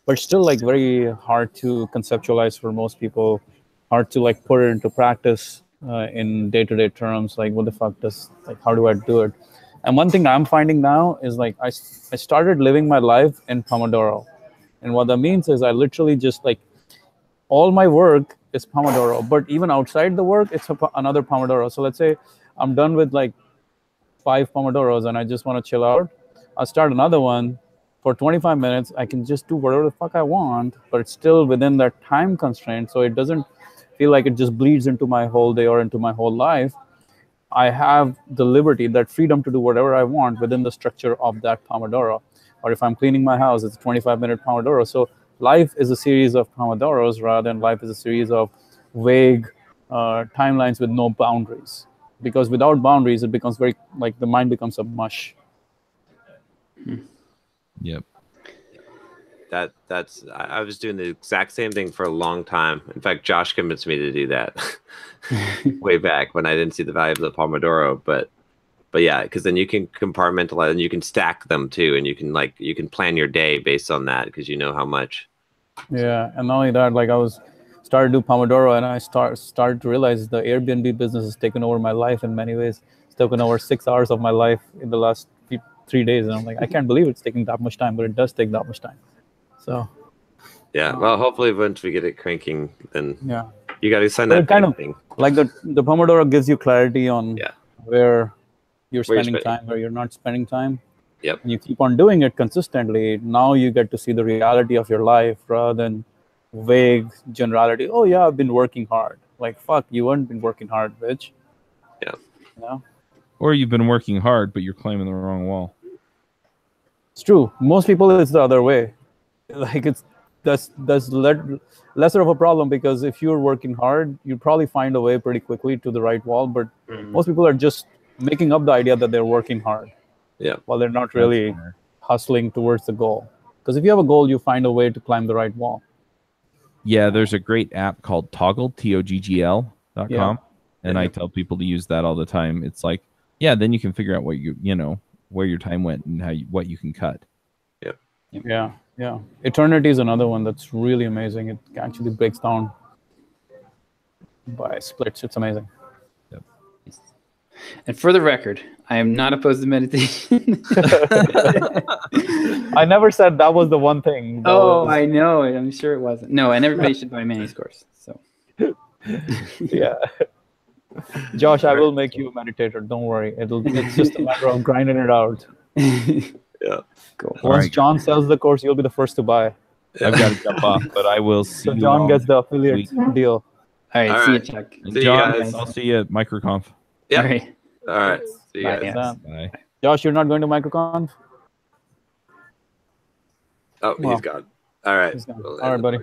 S4: But still like very hard to conceptualize for most people, hard to like put it into practice in day-to-day terms. Like what the fuck how do I do it? And one thing I'm finding now is like I started living my life in Pomodoro. And what that means is I literally just like, all my work is Pomodoro, but even outside the work, it's another Pomodoro. So let's say I'm done with like 5 Pomodoros and I just want to chill out. I'll start another one for 25 minutes. I can just do whatever the fuck I want, but it's still within that time constraint. So it doesn't feel like it just bleeds into my whole day or into my whole life. I have the liberty, that freedom to do whatever I want within the structure of that Pomodoro. Or if I'm cleaning my house, it's a 25-minute Pomodoro. So life is a series of Pomodoros rather than life is a series of vague timelines with no boundaries. Because without boundaries, it becomes very, like, the mind becomes a mush.
S1: Yep.
S3: I was doing the exact same thing for a long time. In fact, Josh convinced me to do that way back when I didn't see the value of the Pomodoro. But yeah, because then you can compartmentalize and you can stack them too, and you can plan your day based on that because you know how much.
S4: Yeah, and not only that, like, I started to do Pomodoro, and I started to realize the Airbnb business has taken over my life in many ways. It's taken over 6 hours of my life in the last 3 days, and I'm like, I can't believe it's taking that much time, but it does take that much time. So
S3: yeah, well, hopefully once we get it cranking, then
S4: yeah,
S3: you got to sign
S4: but
S3: that
S4: it kind of
S3: thing.
S4: like the Pomodoro gives you clarity on where you're spending time, where you're not spending time.
S3: Yep.
S4: And you keep on doing it consistently. Now you get to see the reality of your life rather than vague generality. Oh yeah, I've been working hard. Like, fuck, you haven't been working hard, bitch.
S3: Yeah.
S4: You know?
S1: Or you've been working hard, but you're climbing the wrong wall.
S4: It's true. Most people, it's the other way. Like, that's lesser of a problem, because if you're working hard, you probably find a way pretty quickly to the right wall. But most people are just making up the idea that they're working hard.
S3: Yeah.
S4: While they're not really hustling towards the goal. Because if you have a goal, you find a way to climb the right wall.
S1: Yeah, there's a great app called Toggle, TOGGL.com.
S4: Yeah.
S1: And I tell people to use that all the time. It's like, yeah, then you can figure out what where your time went and what you can cut.
S4: Yeah. Yeah. Eternity is another one that's really amazing. It actually breaks down by splits. It's amazing.
S1: Yep.
S2: And for the record, I am not opposed to meditation.
S4: I never said that was the one thing.
S2: I know it. I'm sure it wasn't. No, and everybody should buy Manny's course. So
S4: yeah. Josh, I will make you a meditator. Don't worry. It's just a matter of grinding it out.
S3: Yeah.
S2: Cool.
S4: Once John sells the course, you'll be the first to buy.
S1: I've got to jump off, but I will see
S4: So
S1: you
S4: John
S1: all
S4: gets the affiliate deal.
S2: All right.
S3: All
S2: See
S3: right.
S2: you, Chuck.
S1: And
S3: See you
S1: John,
S3: guys.
S1: I'll see you at MicroConf.
S3: Yeah.
S2: All right.
S3: All right. See you
S2: Bye.
S3: guys.
S2: Yeah.
S1: Bye.
S4: Josh, you're not going to MicroConf?
S3: Oh,
S4: Well,
S3: he's gone. All right.
S4: He's gone.
S3: We'll
S4: All right,
S3: end the
S4: buddy.